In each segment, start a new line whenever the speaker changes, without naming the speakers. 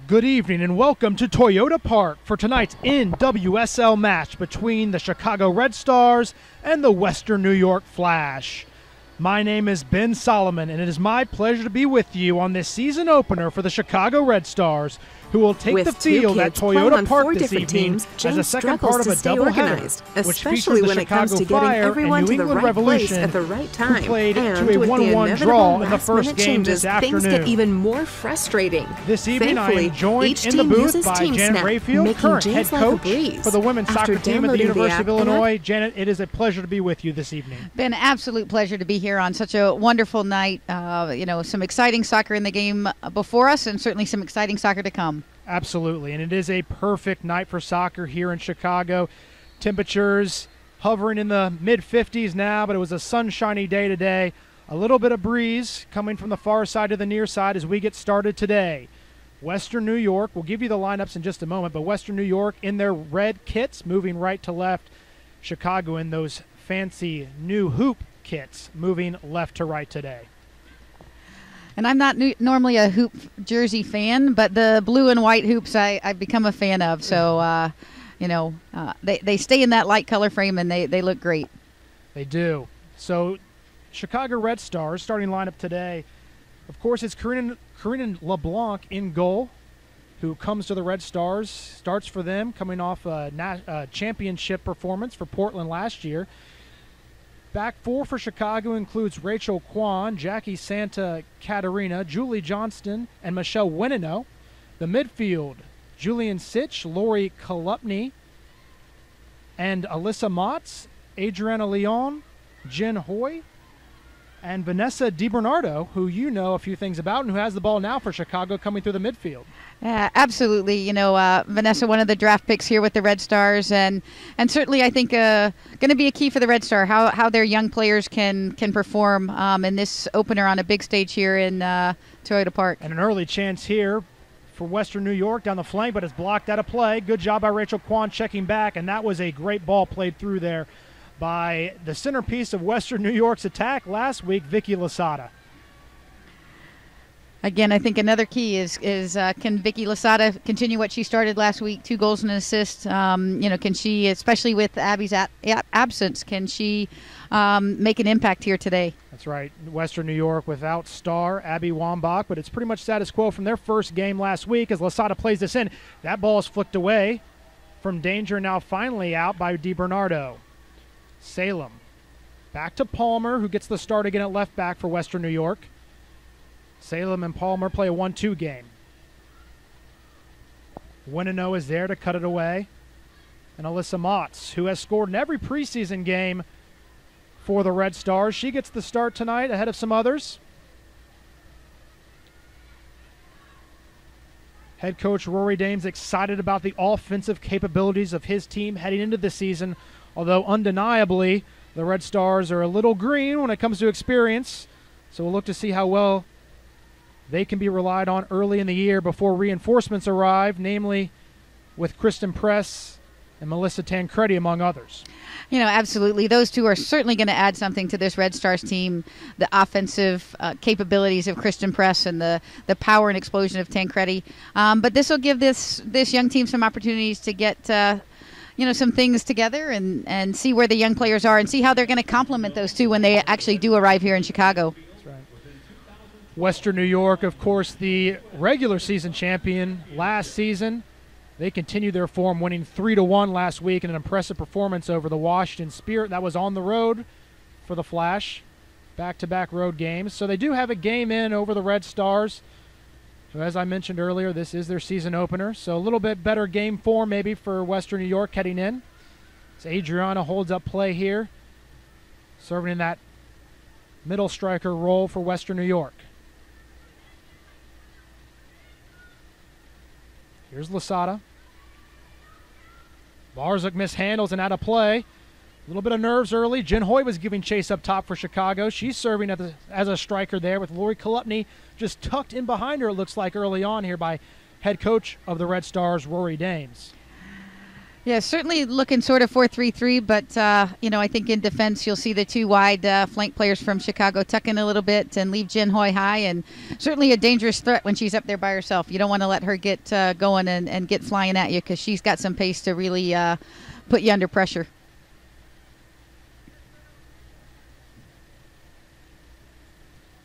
Good evening and welcome to Toyota Park for tonight's NWSL match between the Chicago Red Stars and the Western New York Flash. My name is Ben Solomon, and it is my pleasure to be with you on this season opener for the Chicago Red Stars, who will take the field at Toyota Park this evening as a second part of a doubleheader, which features the Chicago Fire and New England Revolution, who played to a 1-1 draw in the first game this afternoon.
Things get even more frustrating.
This evening, I am joined in the booth by Janet Rayfield, current head coach for the women's soccer team at the University of Illinois. Janet, it is a pleasure to be with you this evening.
Ben, absolute pleasure to be here on such a wonderful night. Some exciting soccer in the game before us, and certainly some exciting soccer to come.
Absolutely, and it is a perfect night for soccer here in Chicago. Temperatures hovering in the mid-50s now, but it was a sunshiny day today. A little bit of breeze coming from the far side to the near side as we get started today. Western New York, we'll give you the lineups in just a moment, but Western New York in their red kits, moving right to left. Chicago in those fancy new hoop kits, moving left to right today.
And I'm not normally a hoop jersey fan, but the blue and white hoops I've become a fan of. So, they stay in that light color frame, and they look great.
They do. So, Chicago Red Stars starting lineup today. Of course, it's Karina LeBlanc in goal, who comes to the Red Stars, starts for them, coming off a championship performance for Portland last year. Back four for Chicago includes Rachel Kwan, Jackie Santa Catarina, Julie Johnston, and Michelle Winino. The midfield, Julian Sitch, Lori Kolupny, and Alyssa Motz, Adriana Leon, Jen Hoy, and Vanessa DiBernardo, who you know a few things about and who has the ball now for Chicago coming through the midfield.
Yeah, absolutely. Vanessa, one of the draft picks here with the Red Stars, and certainly I think going to be a key for the Red Star, how their young players can perform in this opener on a big stage here in Toyota Park.
And an early chance here for Western New York down the flank, but it's blocked out of play. Good job by Rachel Kwan checking back, and that was a great ball played through there by the centerpiece of Western New York's attack last week, Vicky Lasada.
Again, I think another key is can Vicky Lasada continue what she started last week, 2 goals and an assist? Can she, especially with Abby's absence, can she make an impact here today?
That's right. Western New York without star Abby Wambach, but it's pretty much status quo from their first game last week as Lasada plays this in. That ball is flicked away from danger, now finally out by DiBernardo. Salem back to Palmer, who gets the start again at left back for Western New York. Salem and Palmer play a 1-2 game. Winino is there to cut it away. And Alyssa Motz, who has scored in every preseason game for the Red Stars. She gets the start tonight ahead of some others. Head coach Rory Dames excited about the offensive capabilities of his team heading into the season, although undeniably the Red Stars are a little green when it comes to experience. So we'll look to see how well they can be relied on early in the year before reinforcements arrive, namely with Kristen Press and Melissa Tancredi, among others.
Absolutely. Those two are certainly going to add something to this Red Stars team. The offensive capabilities of Kristen Press and the power and explosion of Tancredi. But this will give this young team some opportunities to get some things together and see where the young players are and see how they're going to complement those two when they actually do arrive here in Chicago.
That's right. Western New York, of course, the regular season champion last season. They continued their form, winning 3-1 last week in an impressive performance over the Washington Spirit. That was on the road for the Flash, back-to-back road games. So they do have a game in over the Red Stars. So as I mentioned earlier, this is their season opener. So a little bit better game form maybe for Western New York heading in. So Adriana holds up play here, serving in that middle striker role for Western New York. Here's Lasada. Barzuk mishandles and out of play. A little bit of nerves early. Jen Hoy was giving chase up top for Chicago. She's serving as a striker there with Lori Kolupny just tucked in behind her, it looks like, early on here by head coach of the Red Stars, Rory Dames.
Yeah, certainly looking sort of 4-3-3, but I think in defense you'll see the two wide flank players from Chicago tuck in a little bit and leave Jin Hoi high, and certainly a dangerous threat when she's up there by herself. You don't want to let her get going and get flying at you, because she's got some pace to really put you under pressure.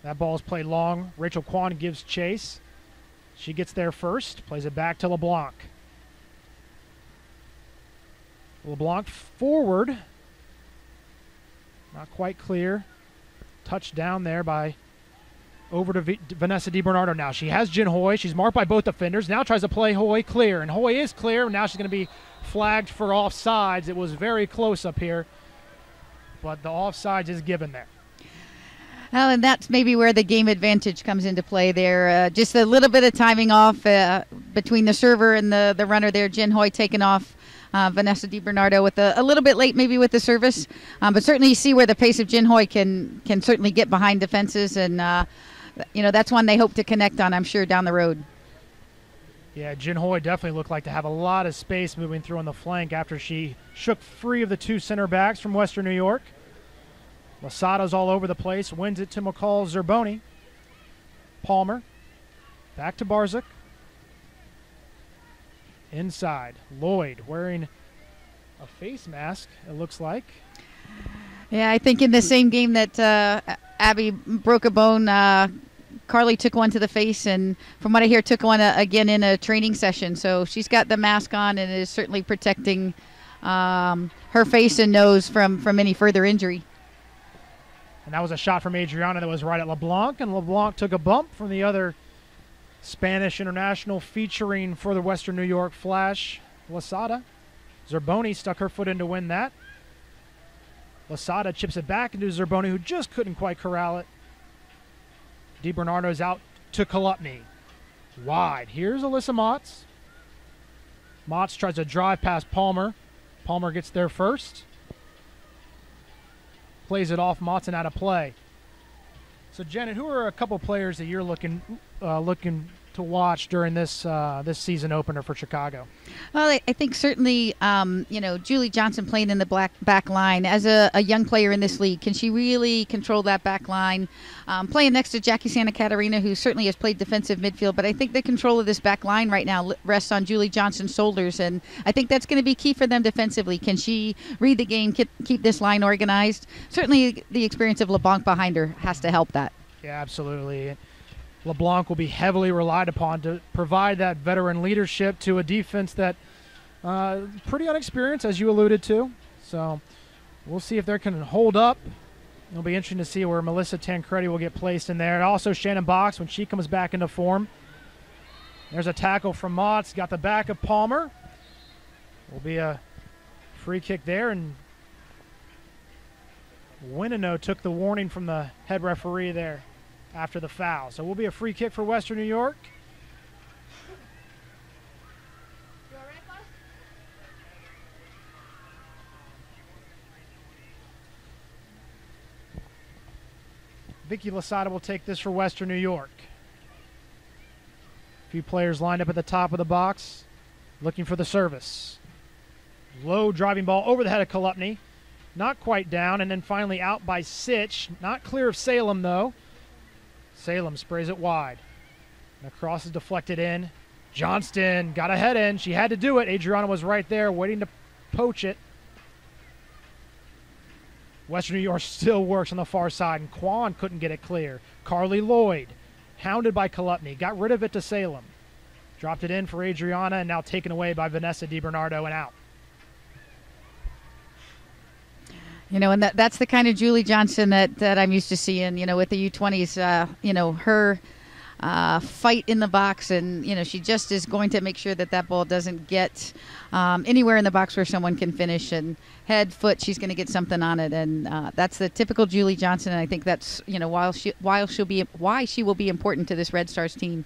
That ball is played long. Rachel Kwan gives chase. She gets there first, plays it back to LeBlanc. LeBlanc forward. Not quite clear. Touched down there by over to Vanessa DiBernardo now. She has Jin Hoi. She's marked by both defenders. Now tries to play Hoi clear, and Hoi is clear. Now she's going to be flagged for offsides. It was very close up here, but the offsides is given there.
Well, and that's maybe where the game advantage comes into play there. Just a little bit of timing off between the server and the runner there. Jin Hoi taking off Vanessa DiBernardo with a little bit late maybe with the service. But certainly you see where the pace of Jin Hoi can certainly get behind defenses. And, that's one they hope to connect on, I'm sure, down the road.
Yeah, Jin Hoi definitely looked like to have a lot of space moving through on the flank after she shook free of the two center backs from Western New York. Losada's all over the place, wins it to McCall Zerboni. Palmer, back to Barzyk. Inside, Lloyd wearing a face mask, it looks like.
Yeah, I think in the same game that Abby broke a bone, Carly took one to the face, and from what I hear, took one again in a training session. So she's got the mask on and is certainly protecting her face and nose from any further injury.
And that was a shot from Adriana that was right at LeBlanc, and LeBlanc took a bump from the other Spanish international featuring for the Western New York Flash, Losada. Zerboni stuck her foot in to win that. Losada chips it back into Zerboni, who just couldn't quite corral it. DiBernardo's out to Kolupny. Wide. Here's Alyssa Motz. Motz tries to drive past Palmer. Palmer gets there first. Plays it off. Motson out of play. So, Janet, who are a couple players that you're looking to watch during this this season opener for Chicago?
Well, I think certainly, Julie Johnson playing in the back line as a young player in this league. Can she really control that back line? Playing next to Jackie Santa Catarina, who certainly has played defensive midfield, but I think the control of this back line right now rests on Julie Johnson's shoulders, and I think that's going to be key for them defensively. Can she read the game, keep this line organized? Certainly the experience of LeBlanc behind her has to help that.
Yeah, absolutely. LeBlanc will be heavily relied upon to provide that veteran leadership to a defense that pretty unexperienced, as you alluded to. So we'll see if they can hold up. It'll be interesting to see where Melissa Tancredi will get placed in there. And also Shannon Box when she comes back into form. There's a tackle from Motz. Got the back of Palmer. Will be a free kick there. And Winino took the warning from the head referee there after the foul. So will be a free kick for Western New York.
You all right, boss?
Vicky Losada will take this for Western New York. A few players lined up at the top of the box, looking for the service. Low driving ball over the head of Kolupny. Not quite down, and then finally out by Sitch. Not clear of Salem, though. Salem sprays it wide. The cross is deflected in. Johnston got a head in. She had to do it. Adriana was right there waiting to poach it. Western New York still works on the far side, and Kwan couldn't get it clear. Carly Lloyd, hounded by Kolupny, got rid of it to Salem. Dropped it in for Adriana, and now taken away by Vanessa DiBernardo and out.
And that's the kind of Julie Johnson that I'm used to seeing, with the U20s, her fight in the box, and, she just is going to make sure that ball doesn't get anywhere in the box where someone can finish, and head, foot, she's going to get something on it. And that's the typical Julie Johnson. And I think that's, why she will be important to this Red Stars team.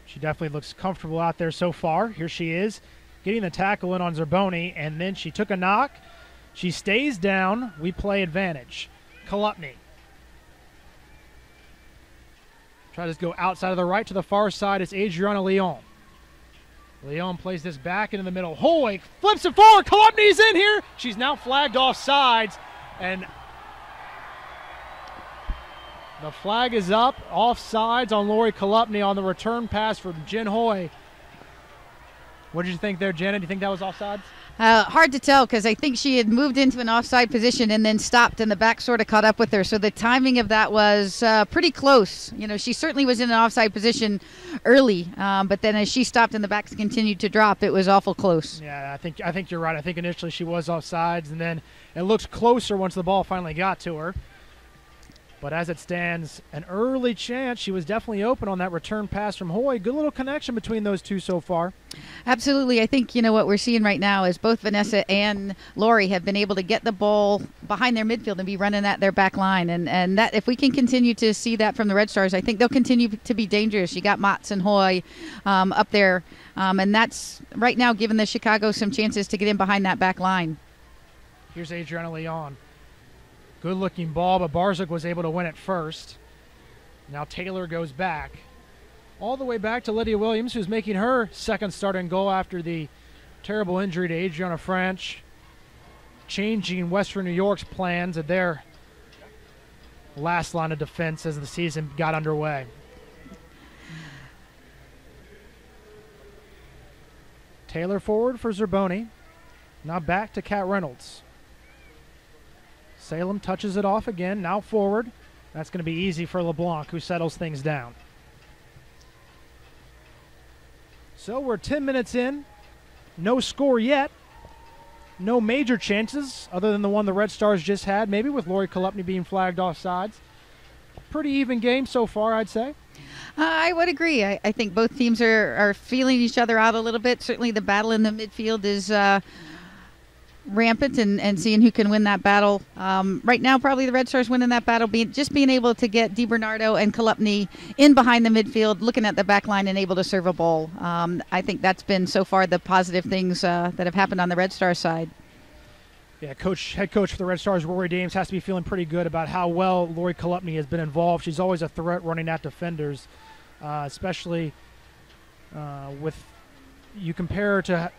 She definitely looks comfortable out there so far. Here she is getting the tackle in on Zerboni, and then she took a knock. She stays down. We play advantage. Kolupny. Try to go outside of the right to the far side. It's Adriana Leon. Leon plays this back into the middle. Hoy flips it forward. Kolupny's in here. She's now flagged off sides. And the flag is up. Off sides on Lori Kolupny on the return pass from Jen Hoy. What did you think there, Jenna? Do you think that was offsides?
Hard to tell because I think she had moved into an offside position and then stopped, and the back sort of caught up with her. So the timing of that was pretty close. You know, she certainly was in an offside position early, but then as she stopped and the backs continued to drop, it was awful close.
Yeah, I think you're right. I think initially she was offsides, and then it looked closer once the ball finally got to her. But as it stands, an early chance. She was definitely open on that return pass from Hoy. Good little connection between those two so far.
Absolutely. I think, you know, what we're seeing right now is both Vanessa and Lori have been able to get the ball behind their midfield and be running at their back line. And that, if we can continue to see that from the Red Stars, I think they'll continue to be dangerous. You got Motts and Hoy up there. And that's right now giving the Chicago some chances to get in behind that back line.
Here's Adriana Leon. Good-looking ball, but Barzuk was able to win it first. Now Taylor goes back. All the way back to Lydia Williams, who's making her second starting goal after the terrible injury to Adriana French, changing Western New York's plans at their last line of defense as the season got underway. Taylor forward for Zerboni. Now back to Kat Reynolds. Salem touches it off again, now forward. That's going to be easy for LeBlanc, who settles things down. So we're 10 minutes in. No score yet. No major chances other than the one the Red Stars just had, maybe with Lori Kolupny being flagged offsides. Pretty even game so far, I'd say.
I would agree. I think both teams are feeling each other out a little bit. Certainly the battle in the midfield is rampant, and seeing who can win that battle. Right now, probably the Red Stars winning that battle, just being able to get DiBernardo and Kolupny in behind the midfield, looking at the back line and able to serve a ball. I think that's been so far the positive things that have happened on the Red Stars side.
Yeah, head coach for the Red Stars, Rory Dames, has to be feeling pretty good about how well Lori Kolupny has been involved. She's always a threat running at defenders, especially with you compare her to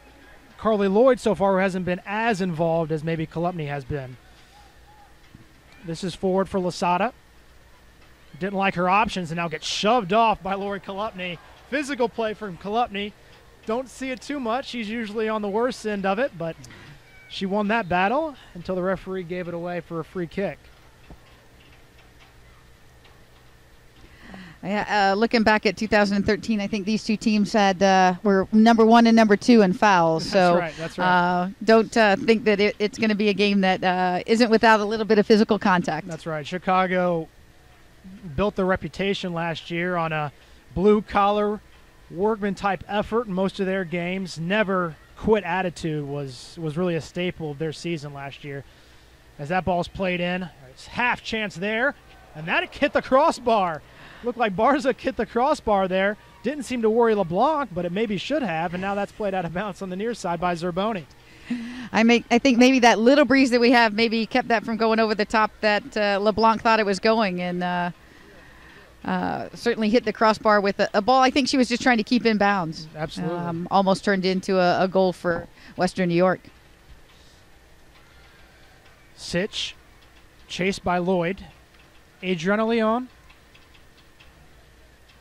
Carly Lloyd so far, who hasn't been as involved as maybe Kolupny has been. This is forward for Lasada. Didn't like her options and now gets shoved off by Lori Kolupny. Physical play from Kolupny. Don't see it too much. She's usually on the worst end of it, but she won that battle until the referee gave it away for a free kick.
Yeah, looking back at 2013, I think these two teams were number 1 and number 2 in fouls. So
that's right.
Don't think that it's going to be a game that isn't without a little bit of physical contact.
That's right. Chicago built their reputation last year on a blue-collar, workman-type effort in most of their games. Never quit attitude was really a staple of their season last year. As that ball's played in, it's half chance there, and that hit the crossbar. Looked like Barzuk hit the crossbar there. Didn't seem to worry LeBlanc, but it maybe should have, and now that's played out of bounds on the near side by Zerboni.
I think maybe that little breeze that we have maybe kept that from going over the top that LeBlanc thought it was going, and certainly hit the crossbar with a ball I think she was just trying to keep in bounds.
Absolutely.
Almost turned into a goal for Western New York.
Sitch, chased by Lloyd. Adriana Leon.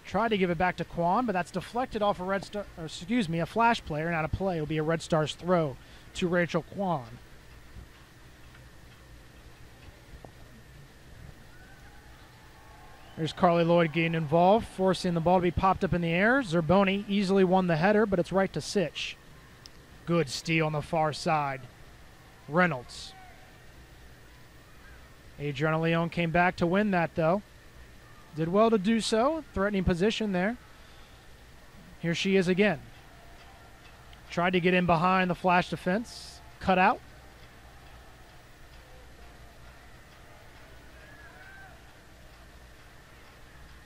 Tried to give it back to Kwan, but that's deflected off a Flash player, and out of play. It'll be a Red Stars throw to Rachel Kwan. There's Carly Lloyd getting involved, forcing the ball to be popped up in the air. Zerboni easily won the header, but it's right to Sitch. Good steal on the far side. Reynolds. Adriana Leon came back to win that, though. Did well to do so. Threatening position there. Here she is again. Tried to get in behind the Flash defense. Cut out.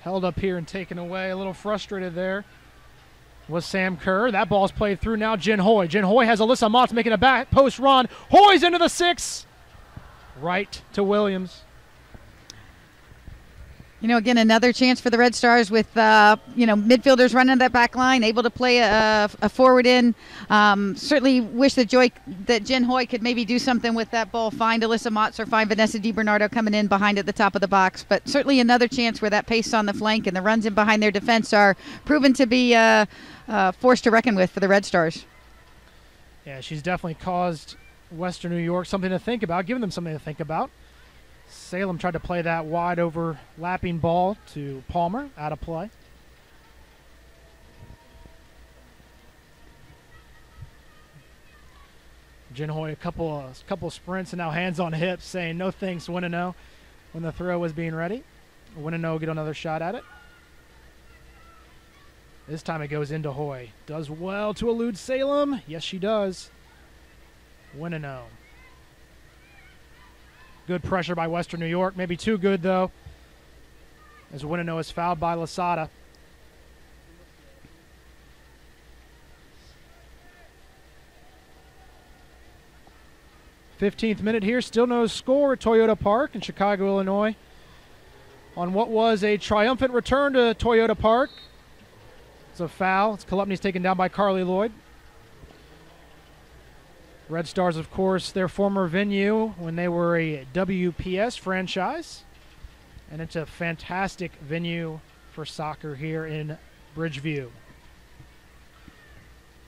Held up here and taken away. A little frustrated there was Sam Kerr. That ball's played through now. Jen Hoy. Jen Hoy has Alyssa Motts making a back post run. Hoy's into the 6. Right to Williams.
Again, another chance for the Red Stars with, midfielders running that back line, able to play a forward in. Certainly wish that Jen Hoy could maybe do something with that ball, find Alyssa Motts or find Vanessa DiBernardo coming in behind at the top of the box. But certainly another chance where that pace on the flank and the runs in behind their defense are proven to be forced to reckon with for the Red Stars.
Yeah, she's definitely caused Western New York something to think about, giving them something to think about. Salem tried to play that wide overlapping ball to Palmer, out of play. Jen Hoy, a couple sprints and now hands on hips, saying no thanks, Winino, when the throw was being ready. Winino will get another shot at it. This time it goes into Hoy. Does well to elude Salem. Yes, she does. Winino. Good pressure by Western New York. Maybe too good, though, as Winino is fouled by Lasada. '15th minute here. Still no score at Toyota Park in Chicago, Illinois. On what was a triumphant return to Toyota Park. It's a foul. It's Kolupny's taken down by Carly Lloyd. Red Stars, of course, their former venue when they were a WPS franchise. And it's a fantastic venue for soccer here in Bridgeview.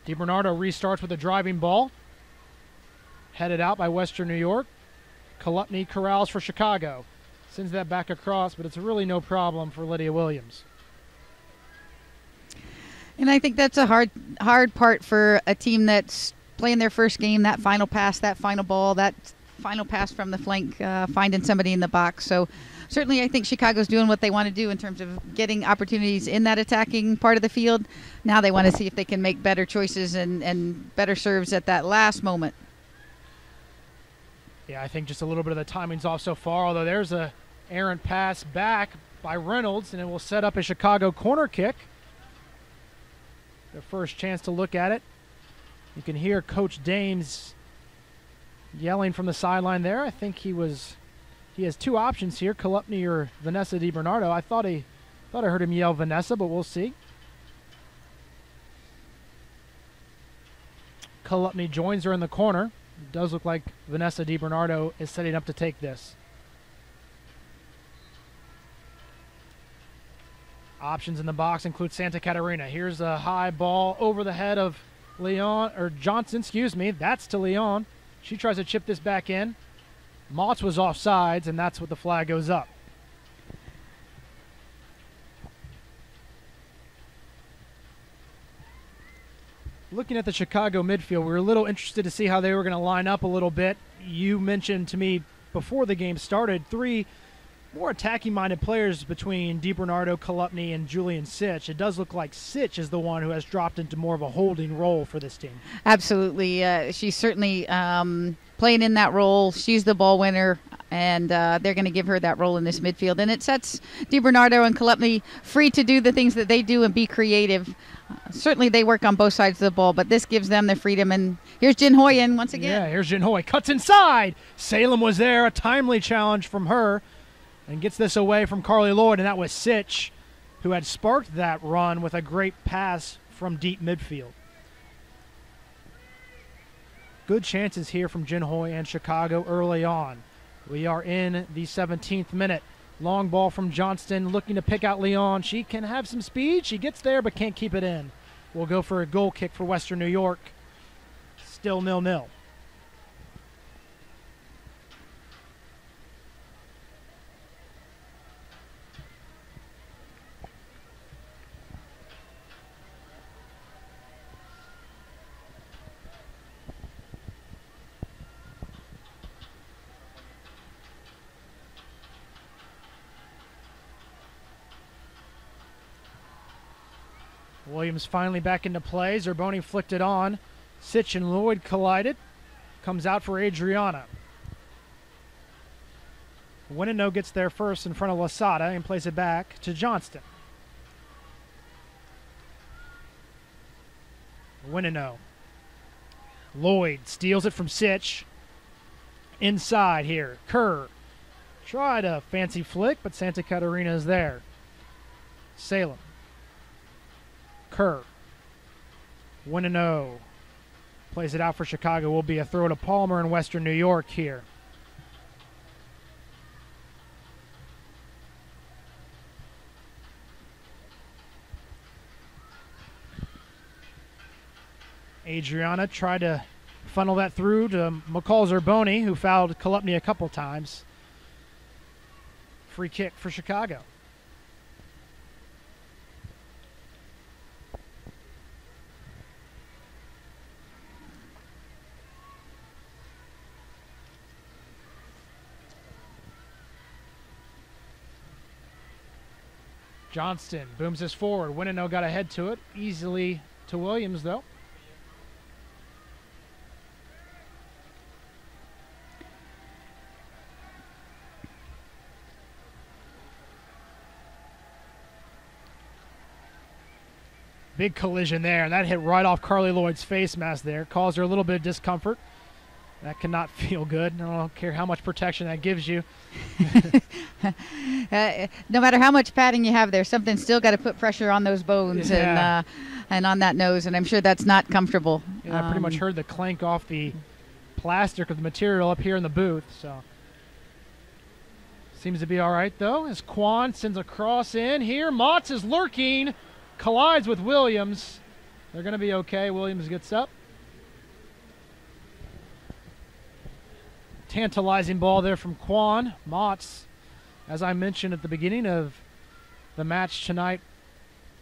DiBernardo restarts with a driving ball. Headed out by Western New York. Kolupny corrals for Chicago. Sends that back across, but it's really no problem for Lydia Williams.
And I think that's a hard part for a team that's playing their first game, that final pass, that final ball, that final pass from the flank, finding somebody in the box. So certainly I think Chicago's doing what they want to do in terms of getting opportunities in that attacking part of the field. Now they want to see if they can make better choices and better serves at that last moment.
Yeah, I think just a little bit of the timing's off so far, although there's a errant pass back by Reynolds, and it will set up a Chicago corner kick. Their first chance to look at it. You can hear Coach Dames yelling from the sideline there. I think he has two options here, Kolupny or Vanessa DiBernardo. I thought I heard him yell Vanessa, but we'll see. Kolupny joins her in the corner. It does look like Vanessa DiBernardo is setting up to take this. Options in the box include Santa Catarina. Here's a high ball over the head of Johnson, That's to Leon. She tries to chip this back in. Motts was offsides, and that's what the flag goes up. Looking at the Chicago midfield, we were a little interested to see how they were going to line up a little bit. You mentioned to me before the game started 3 more attacking-minded players between DiBernardo, Kolupny, and Julian Sitch. It does look like Sitch is the one who has dropped into more of a holding role for this team.
Absolutely. She's certainly playing in that role. She's the ball winner, and they're going to give her that role in this midfield. And it sets DiBernardo and Kolupny free to do the things that they do and be creative. Certainly they work on both sides of the ball, but this gives them the freedom. And here's Jin Hoy in once again.
Yeah, here's Jin Hoy. Cuts inside. Salem was there. A timely challenge from her. And gets this away from Carly Lloyd, and that was Sitch, who had sparked that run with a great pass from deep midfield. Good chances here from Jin Hoy and Chicago early on. We are in the 17th minute. Long ball from Johnston, looking to pick out Leon. She can have some speed. She gets there, but can't keep it in. We'll go for a goal kick for Western New York. Still 0-0. Williams finally back into play. Zerboni flicked it on. Sitch and Lloyd collided. Comes out for Adriana. Winino gets there first in front of Lasada and plays it back to Johnston. Winino. Lloyd steals it from Sitch. Inside here. Kerr Tried a fancy flick, but Santa Catarina is there. Salem. Kerr. Winino. Plays it out for Chicago. Will be a throw to Palmer in Western New York here. Adriana tried to funnel that through to McCall Zerboni, who fouled Kolupny a couple times. Free kick for Chicago. Johnston booms this forward. Winino got ahead to it. Easily to Williams, though. Big collision there, and that hit right off Carly Lloyd's face mask there. Caused her a little bit of discomfort. That cannot feel good. I don't care how much protection that gives you.
No matter how much padding you have there, something's still got to put pressure on those bones and on that nose, and I'm sure that's not comfortable.
Yeah, I pretty much heard the clank off the plastic of the material up here in the booth. So seems to be all right, though, as Kwan sends a cross in here. Motts is lurking. Collides with Williams. They're going to be okay. Williams gets up. Tantalizing ball there from Kwan. Motts, as I mentioned at the beginning of the match tonight,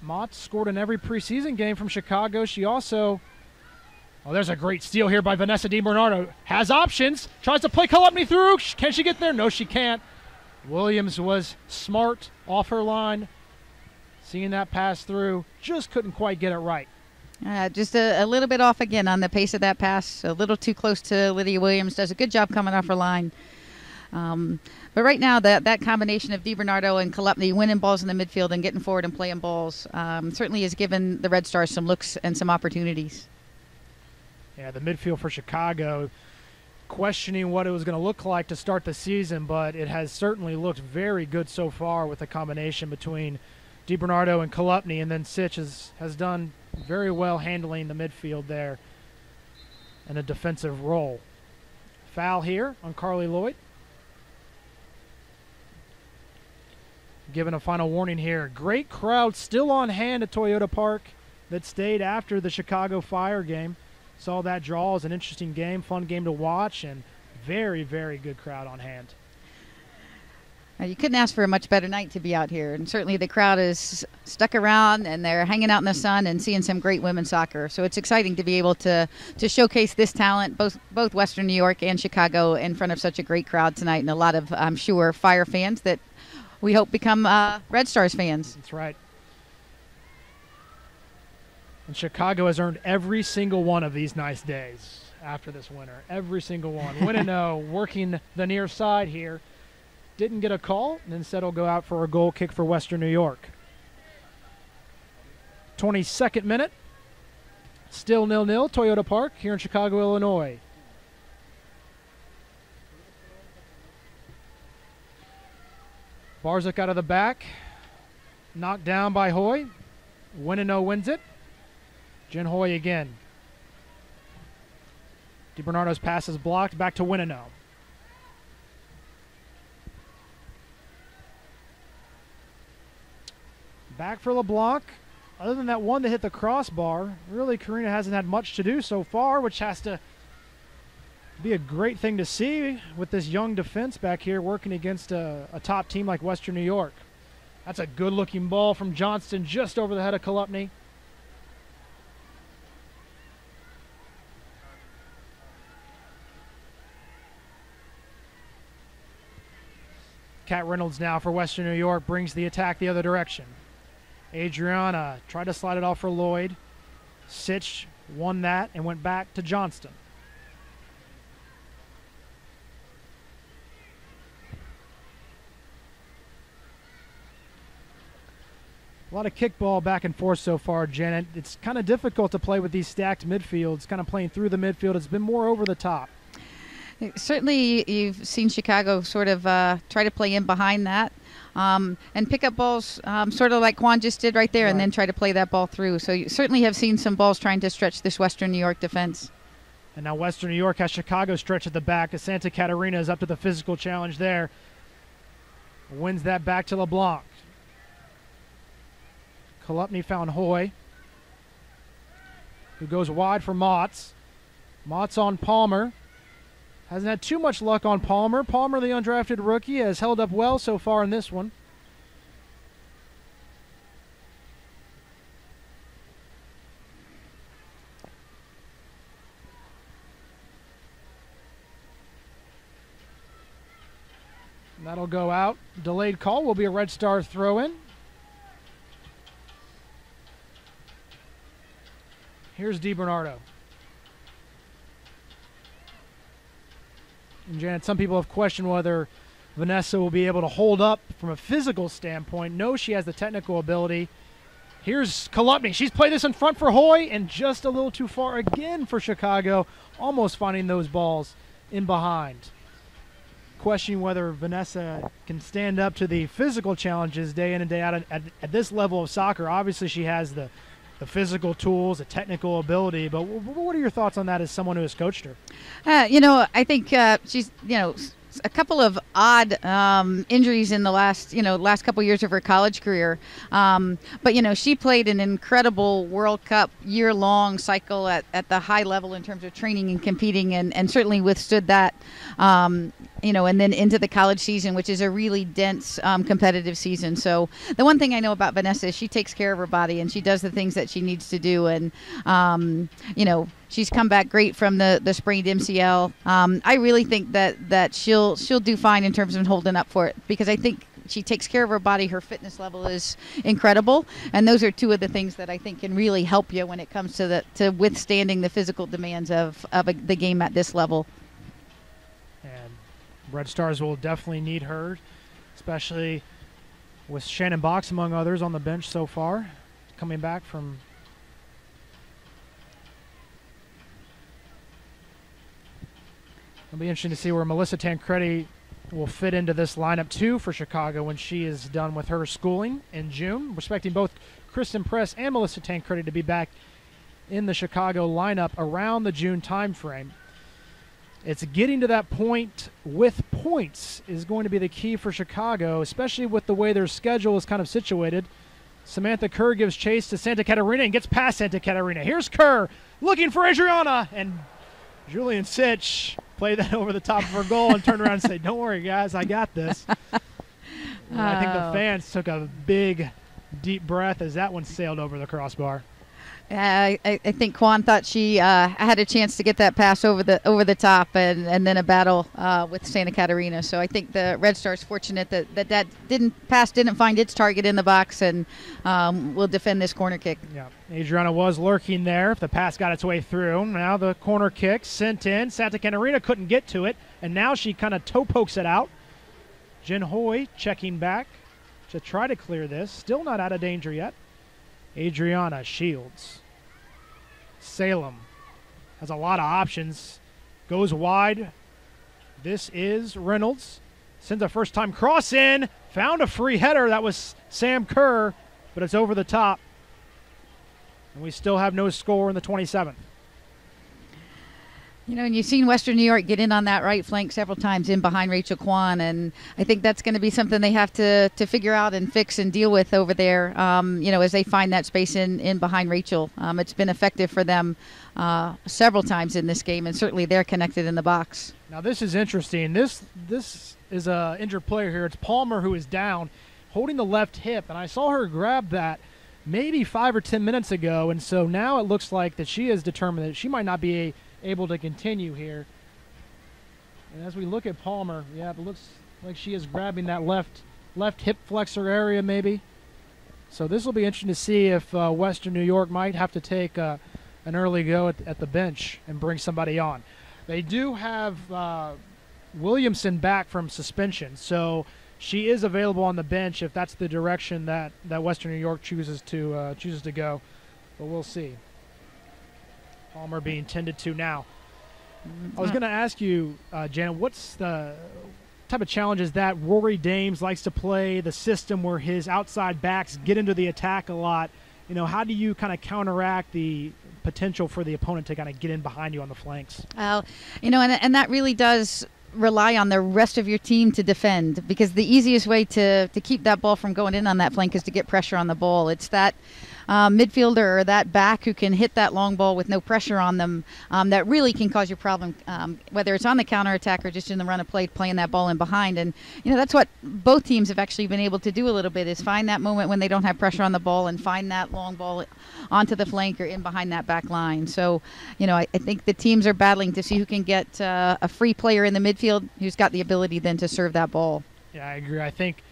Motts scored in every preseason game from Chicago. She also, there's a great steal here by Vanessa DiBernardo. Has options. Tries to play Kolupny through. Can she get there? No, she can't. Williams was smart off her line. Seeing that pass through, just couldn't quite get it right.
Just a little bit off again on the pace of that pass. A little too close to Lydia Williams. Does a good job coming off her line. But right now, that combination of DiBernardo and Kolupny winning balls in the midfield and getting forward and playing balls certainly has given the Red Stars some looks and some opportunities.
Yeah, the midfield for Chicago, questioning what it was going to look like to start the season, but it has certainly looked very good so far with the combination between DiBernardo and Kolupny, and then Sitch has done very well handling the midfield there in a defensive role. Foul here on Carly Lloyd. Given a final warning here. Great crowd still on hand at Toyota Park that stayed after the Chicago Fire game. Saw that draw as an interesting game, fun game to watch, and very, very good crowd on hand.
You couldn't ask for a much better night to be out here, and certainly the crowd is stuck around and they're hanging out in the sun and seeing some great women's soccer. So it's exciting to be able to showcase this talent, both Western New York and Chicago, in front of such a great crowd tonight, and a lot of, I'm sure, Fire fans that we hope become Red Stars fans.
That's right. And Chicago has earned every single one of these nice days after this winter. Every single one. Winino working the near side here. Didn't get a call, and instead will go out for a goal kick for Western New York. 22nd minute. Still 0-0, Toyota Park here in Chicago, Illinois. Barzak out of the back. Knocked down by Hoy. Winino wins it. Jen Hoy again. DiBernardo's pass is blocked. Back to Winino. Back for LeBlanc. Other than that one that hit the crossbar, really Karina hasn't had much to do so far, which has to be a great thing to see with this young defense back here working against a top team like Western New York. That's a good-looking ball from Johnston just over the head of Kolupny. Kat Reynolds now for Western New York brings the attack the other direction. Adriana tried to slide it off for Lloyd. Sitch won that and went back to Johnston. A lot of kickball back and forth so far, Janet. It's kind of difficult to play with these stacked midfields, kind of playing through the midfield. It's been more over the top.
Certainly, you've seen Chicago sort of try to play in behind that and pick up balls sort of like Quan just did right there, and then try to play that ball through. So you certainly have seen some balls trying to stretch this Western New York defense.
And now Western New York has Chicago stretch at the back as Santa Catarina is up to the physical challenge there. Wins that back to LeBlanc. Kolupny found Hoy, who goes wide for Motts. Motts on Palmer. Hasn't had too much luck on Palmer. Palmer, the undrafted rookie, has held up well so far in this one. And that'll go out. Delayed call will be a Red Star throw-in. Here's DiBernardo. And Janet, some people have questioned whether Vanessa will be able to hold up from a physical standpoint. No, she has the technical ability. Here's Kolupny. She's played this in front for Hoy, and just a little too far again for Chicago, almost finding those balls in behind. Questioning whether Vanessa can stand up to the physical challenges day in and day out at this level of soccer. Obviously, she has the physical tools, the technical ability, but what are your thoughts on that as someone who has coached her?
I think she's, a couple of odd injuries in the last couple years of her college career. But she played an incredible World Cup year-long cycle at the high level in terms of training and competing, and certainly withstood that. And then into the college season, which is a really dense, competitive season. So the one thing I know about Vanessa is she takes care of her body and she does the things that she needs to do. And, she's come back great from the sprained MCL. I really think that she'll do fine in terms of holding up for it, because I think she takes care of her body. Her fitness level is incredible, and those are two of the things that I think can really help you when it comes to withstanding the physical demands of the game at this level.
And Red Stars will definitely need her, especially with Shannon Box, among others, on the bench so far, coming back from. It'll be interesting to see where Melissa Tancredi will fit into this lineup too for Chicago when she is done with her schooling in June. We're expecting both Kristen Press and Melissa Tancredi to be back in the Chicago lineup around the June timeframe. It's getting to that point with points is going to be the key for Chicago, especially with the way their schedule is kind of situated. Samantha Kerr gives chase to Santa Catarina and gets past Santa Catarina. Here's Kerr looking for Adriana, and Julian Sitch played that over the top of her goal and turned around and said, "Don't worry, guys, I got this." I think the fans took a big, deep breath as that one sailed over the crossbar.
I think Quan thought she had a chance to get that pass over the top, and then a battle with Santa Catarina. So I think the Red Stars fortunate that didn't find its target in the box, and will defend this corner kick.
Yeah, Adriana was lurking there if the pass got its way through. Now the corner kick sent in. Santa Catarina couldn't get to it, and now she kind of toe pokes it out. Jen Hoy checking back to try to clear this. Still not out of danger yet. Adriana Shields. Salem has a lot of options. Goes wide. This is Reynolds. Sends a first-time cross in. Found a free header. That was Sam Kerr, but it's over the top. And we still have no score in the 27th.
And you've seen Western New York get in on that right flank several times in behind Rachel Kwan, and I think that's going to be something they have to figure out and fix and deal with over there, as they find that space in behind Rachel. It's been effective for them several times in this game, and certainly they're connected in the box.
Now this is interesting. This is a injured player here. It's Palmer who is down, holding the left hip, and I saw her grab that maybe 5 or 10 minutes ago, and so now it looks like that she is determined that she might not be able to continue here. And as we look at Palmer, yeah, it looks like she is grabbing that left hip flexor area maybe. So this will be interesting to see if Western New York might have to take an early go at the bench and bring somebody on. They do have Williamson back from suspension, so she is available on the bench if that's the direction that Western New York chooses to go. But we'll see. Palmer being tended to now. I was going to ask you, Janet, what's the type of challenges that Rory Dames likes to play the system where his outside backs get into the attack a lot? You know, how do you kind of counteract the potential for the opponent to kind of get in behind you on the flanks?
You know, and that really does rely on the rest of your team to defend, because the easiest way to keep that ball from going in on that flank is to get pressure on the ball. It's that midfielder or that back who can hit that long ball with no pressure on them that really can cause you a problem, whether it's on the counterattack or just in the run of play, playing that ball in behind. And, you know, that's what both teams have actually been able to do a little bit, is find that moment when they don't have pressure on the ball and find that long ball onto the flank or in behind that back line. So, you know, I think the teams are battling to see who can get a free player in the midfield who's got the ability then to serve that ball.
Yeah, I agree. I think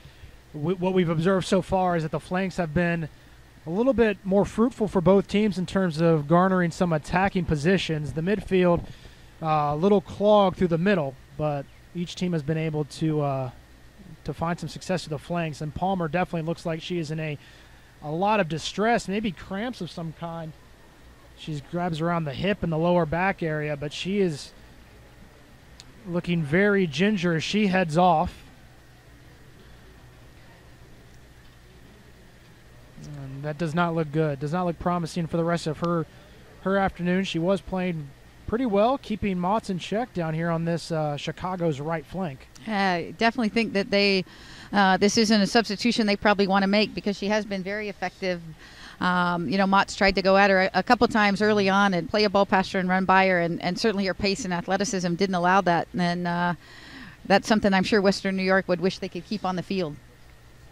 what we've observed so far is that the flanks have been a little bit more fruitful for both teams in terms of garnering some attacking positions. The midfield, a little clogged through the middle, but each team has been able to find some success to the flanks. And Palmer definitely looks like she is in a lot of distress, maybe cramps of some kind. She grabs around the hip and the lower back area, but she is looking very ginger as she heads off. And that does not look good. Does not look promising for the rest of her afternoon. She was playing pretty well, keeping Motts in check down here on this Chicago's right flank.
I definitely think that this isn't a substitution they probably want to make, because she has been very effective. You know, Motts tried to go at her a couple times early on and play a ball past her and run by her, and certainly her pace and athleticism didn't allow that. And that's something I'm sure Western New York would wish they could keep on the field.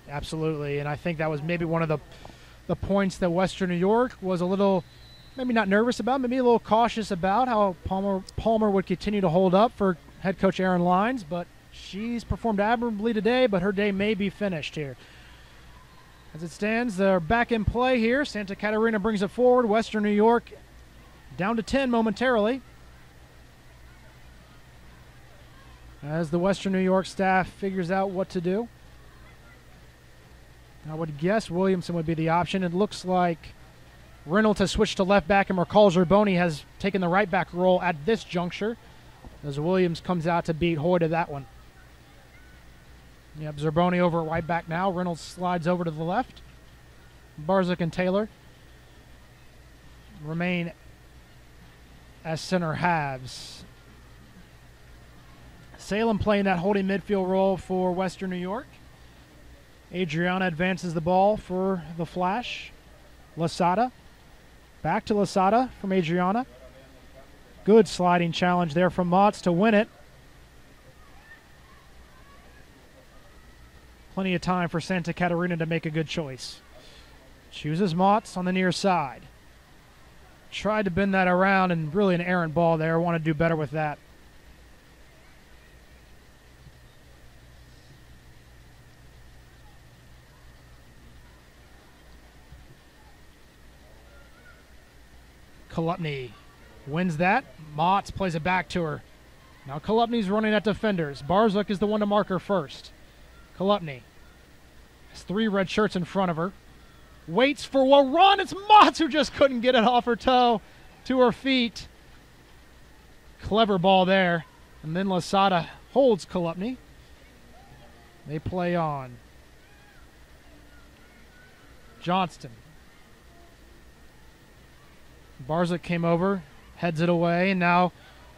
Absolutely, and I think that was maybe one of the points that Western New York was a little, maybe not nervous about, maybe a little cautious about how Palmer would continue to hold up for head coach Aaron Lyons, but she's performed admirably today, but her day may be finished here. As it stands, they're back in play here. Santa Catarina brings it forward. Western New York down to 10 momentarily, as the Western New York staff figures out what to do. I would guess Williamson would be the option. It looks like Reynolds has switched to left back, and Mercall Zerboni has taken the right back role at this juncture, as Williams comes out to beat Hoy to that one. Yep, Zerboni over at right back now. Reynolds slides over to the left. Barzik and Taylor remain as center halves. Salem playing that holding midfield role for Western New York. Adriana advances the ball for the Flash. Lasada. Back to Lasada from Adriana. Good sliding challenge there from Motts to win it. Plenty of time for Santa Catarina to make a good choice. Chooses Motts on the near side. Tried to bend that around, and really an errant ball there. Want to do better with that. Kolupny wins that. Motts plays it back to her. Now Kolupny's running at defenders. Barzuk is the one to mark her first. Kolupny has 3 red shirts in front of her. Waits for a run. It's Motts who just couldn't get it off her toe to her feet. Clever ball there. And then Lasada holds Kolupny. They play on. Johnston. Barzuk came over, heads it away, and now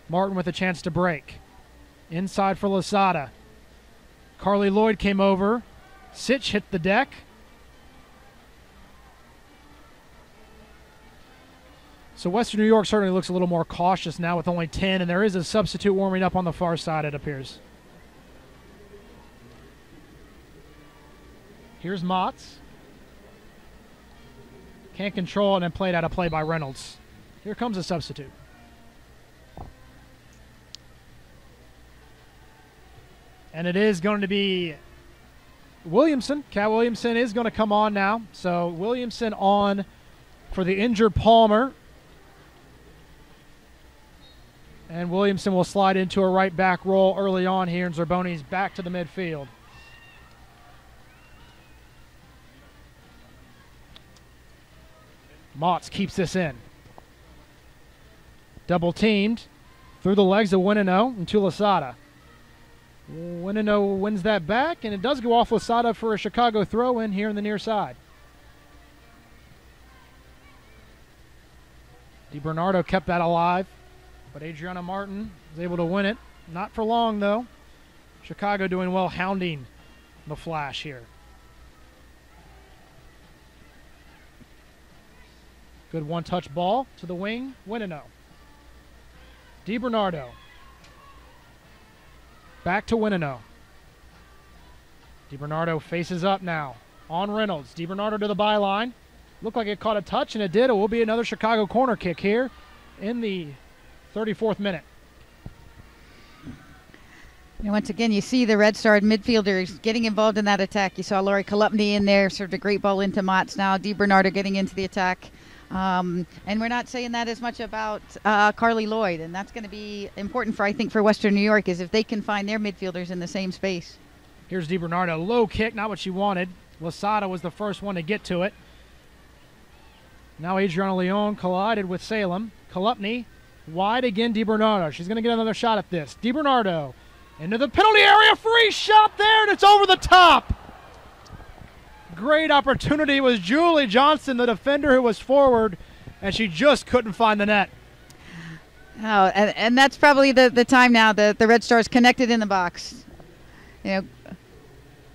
Martin with a chance to break. Inside for Lasada. Carly Lloyd came over. Sitch hit the deck. So Western New York certainly looks a little more cautious now with only 10, and there is a substitute warming up on the far side, it appears. Here's Motts. Can't control it, and played out of play by Reynolds. Here comes a substitute. And it is going to be Williamson. Cat Williamson is going to come on now. So Williamson on for the injured Palmer. And Williamson will slide into a right back role early on here, and Zerboni's back to the midfield. Motts keeps this in. Double teamed. Through the legs of Winino and to Lasada. Winino wins that back, and it does go off Lasada for a Chicago throw-in here in the near side. DiBernardo kept that alive, but Adriana Martin was able to win it. Not for long, though. Chicago doing well, hounding the Flash here. Good one-touch ball to the wing, Winino. DiBernardo. Back to Winino. DiBernardo faces up now on Reynolds. DiBernardo to the byline. Looked like it caught a touch, and it did. It will be another Chicago corner kick here in the 34th minute.
And once again, you see the Red Star midfielders getting involved in that attack. You saw Lori Kolupny in there, served a great ball into Motts. Now DiBernardo getting into the attack. And we're not saying that as much about Carly Lloyd, and that's going to be important for, I think, for Western New York, is if they can find their midfielders in the same space.
Here's DiBernardo, low kick, not what she wanted. Lasada was the first one to get to it. Now Adriana Leon collided with Salem. Kolupny, wide again, DiBernardo. She's going to get another shot at this. DiBernardo into the penalty area, free shot there, and it's over the top. Great opportunity. It was Julie Johnston, the defender, who was forward, and she just couldn't find the net.
Oh, and that's probably the time now that the Red Stars connected in the box. You know,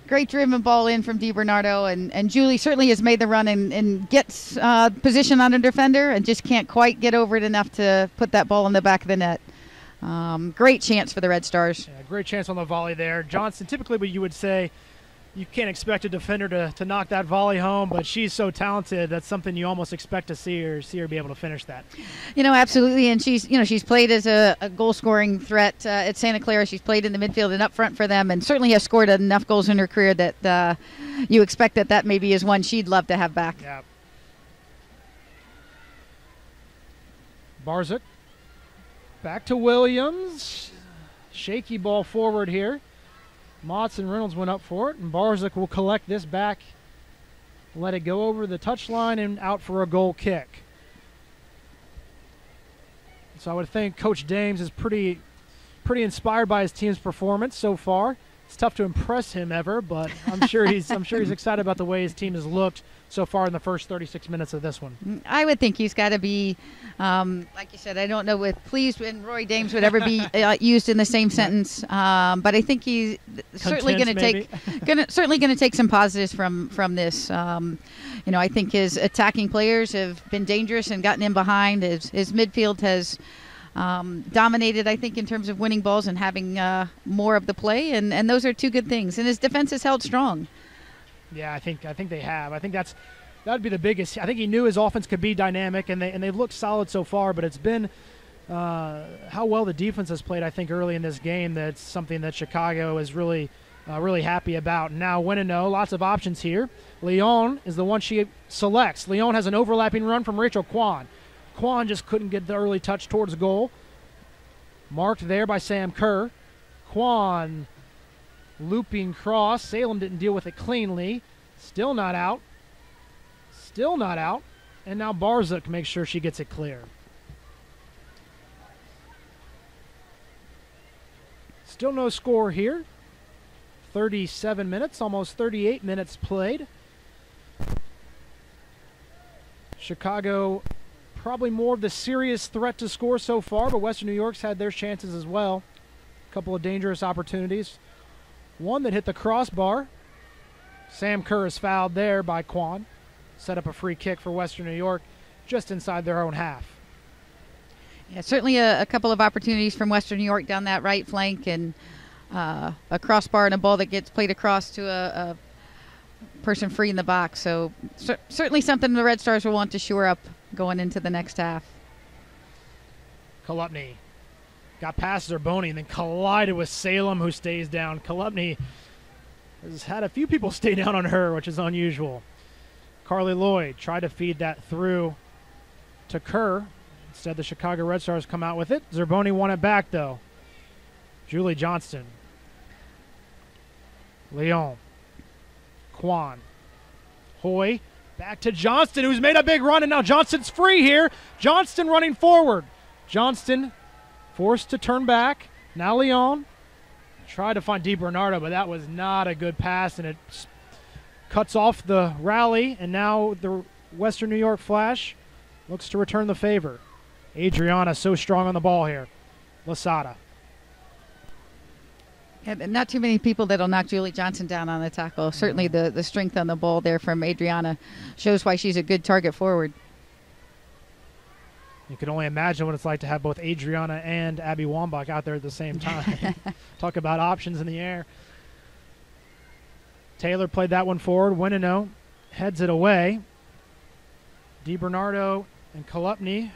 great driven ball in from DiBernardo, and Julie certainly has made the run and gets position on a defender and just can't quite get over it enough to put that ball in the back of the net. Great chance for the Red Stars.
Yeah, great chance on the volley there. Johnston, typically what you would say, you can't expect a defender to knock that volley home, but she's so talented. That's something you almost expect to see her be able to finish that.
You know, absolutely. And she's played as a goal-scoring threat at Santa Clara. She's played in the midfield and up front for them, and certainly has scored enough goals in her career that you expect that maybe is one she'd love to have back.
Yeah. Barzyk back to Williams. Shaky ball forward here. Motts and Reynolds went up for it, and Barzyk will collect this back, let it go over the touchline and out for a goal kick. So I would think Coach Dames is pretty inspired by his team's performance so far. It's tough to impress him ever, but I'm sure he's excited about the way his team has looked so far in the first 36 minutes of this one.
I would think he's got to be, like you said, I don't know if pleased and Roy Dames would ever be used in the same sentence, but I think he's certainly going to take some positives from this. I think his attacking players have been dangerous and gotten in behind. His midfield has dominated, I think, in terms of winning balls and having more of the play, and those are two good things. And his defense has held strong.
Yeah, I think they have. I think that would be the biggest. I think he knew his offense could be dynamic, and they've looked solid so far. But it's been how well the defense has played, I think, early in this game. That's something that Chicago is really happy about. Now Winino, lots of options here. Leon is the one she selects. Leon has an overlapping run from Rachel Kwan. Kwan just couldn't get the early touch towards goal. Marked there by Sam Kerr. Kwan looping cross. Salem didn't deal with it cleanly. Still not out. Still not out. And now Barzyk makes sure she gets it clear. Still no score here. 37 minutes, almost 38 minutes played. Chicago probably more of the serious threat to score so far, but Western New York's had their chances as well. A couple of dangerous opportunities. One that hit the crossbar. Sam Kerr is fouled there by Kwan. Set up a free kick for Western New York just inside their own half.
Yeah, certainly a couple of opportunities from Western New York down that right flank, and a crossbar and a ball that gets played across to a person free in the box. So certainly something the Red Stars will want to shore up going into the next half.
Kolupny got past Zerboni and then collided with Salem, who stays down. Kolupny has had a few people stay down on her, which is unusual. Carly Lloyd tried to feed that through to Kerr. Instead, the Chicago Red Stars come out with it. Zerboni won it back, though. Julie Johnston. Leon. Kwan. Hoy. Back to Johnston, who's made a big run, and now Johnston's free here. Johnston running forward. Johnston Forced to turn back. Now Leon tried to find DiBernardo, but that was not a good pass, and it cuts off the rally, and now the Western New York Flash looks to return the favor. Adriana so strong on the ball here. Lasada.
Yeah, not too many people that'll knock Julie Johnson down on the tackle. Certainly the strength on the ball there from Adriana shows why she's a good target forward.
You can only imagine what it's like to have both Adriana and Abby Wambach out there at the same time. Talk about options in the air. Taylor played that one forward. Winino heads it away. DiBernardo and Kolupny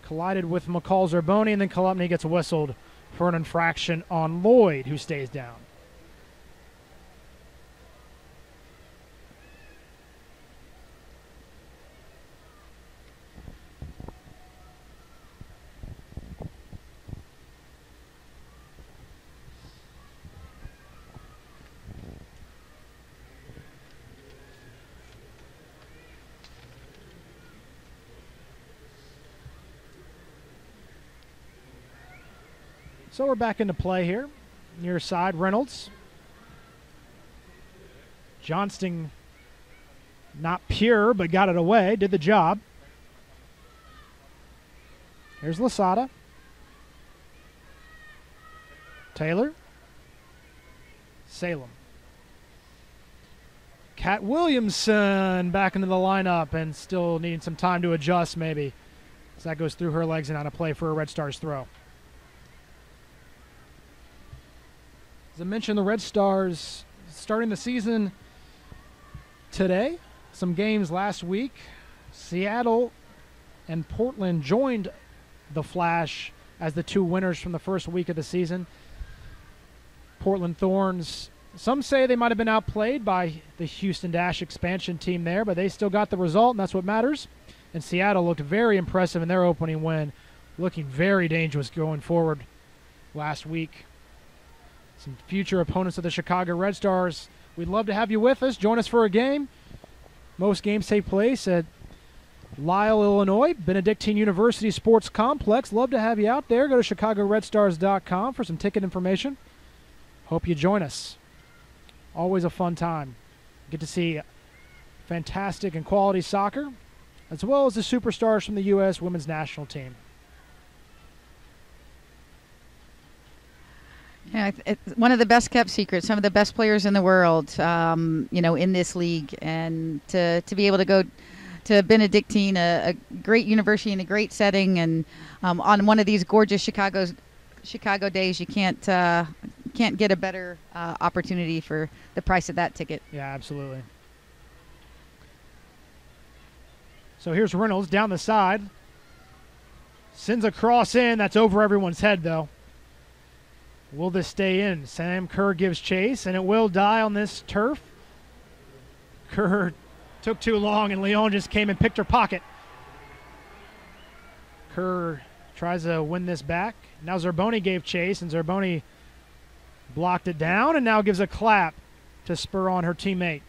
collided with McCall Zerboni, and then Kolupny gets whistled for an infraction on Lloyd, who stays down. So we're back into play here. Near side, Reynolds. Johnston, not pure, but got it away. Did the job. Here's Lasada. Taylor. Salem. Kat Williamson back into the lineup and still needing some time to adjust maybe. As that goes through her legs and out of play for a Red Stars throw. As I mentioned, the Red Stars starting the season today. Some games last week. Seattle and Portland joined the Flash as the two winners from the first week of the season. Portland Thorns, some say they might have been outplayed by the Houston Dash expansion team there, but they still got the result, and that's what matters. And Seattle looked very impressive in their opening win, looking very dangerous going forward last week. Some future opponents of the Chicago Red Stars. We'd love to have you with us. Join us for a game. Most games take place at Lisle, Illinois, Benedictine University Sports Complex. Love to have you out there. Go to ChicagoRedStars.com for some ticket information. Hope you join us. Always a fun time. Get to see fantastic and quality soccer, as well as the superstars from the U.S. women's national team.
Yeah, it's one of the best kept secrets. Some of the best players in the world, in this league, and to be able to go to Benedictine, a great university in a great setting, and on one of these gorgeous Chicago days, you can't get a better opportunity for the price of that ticket.
Yeah, absolutely. So here's Reynolds down the side. Sends a cross in. That's over everyone's head, though. Will this stay in? Sam Kerr gives chase, and it will die on this turf. Kerr took too long, and Leon just came and picked her pocket. Kerr tries to win this back. Now Zerboni gave chase, and Zerboni blocked it down, and now gives a clap to spur on her teammate.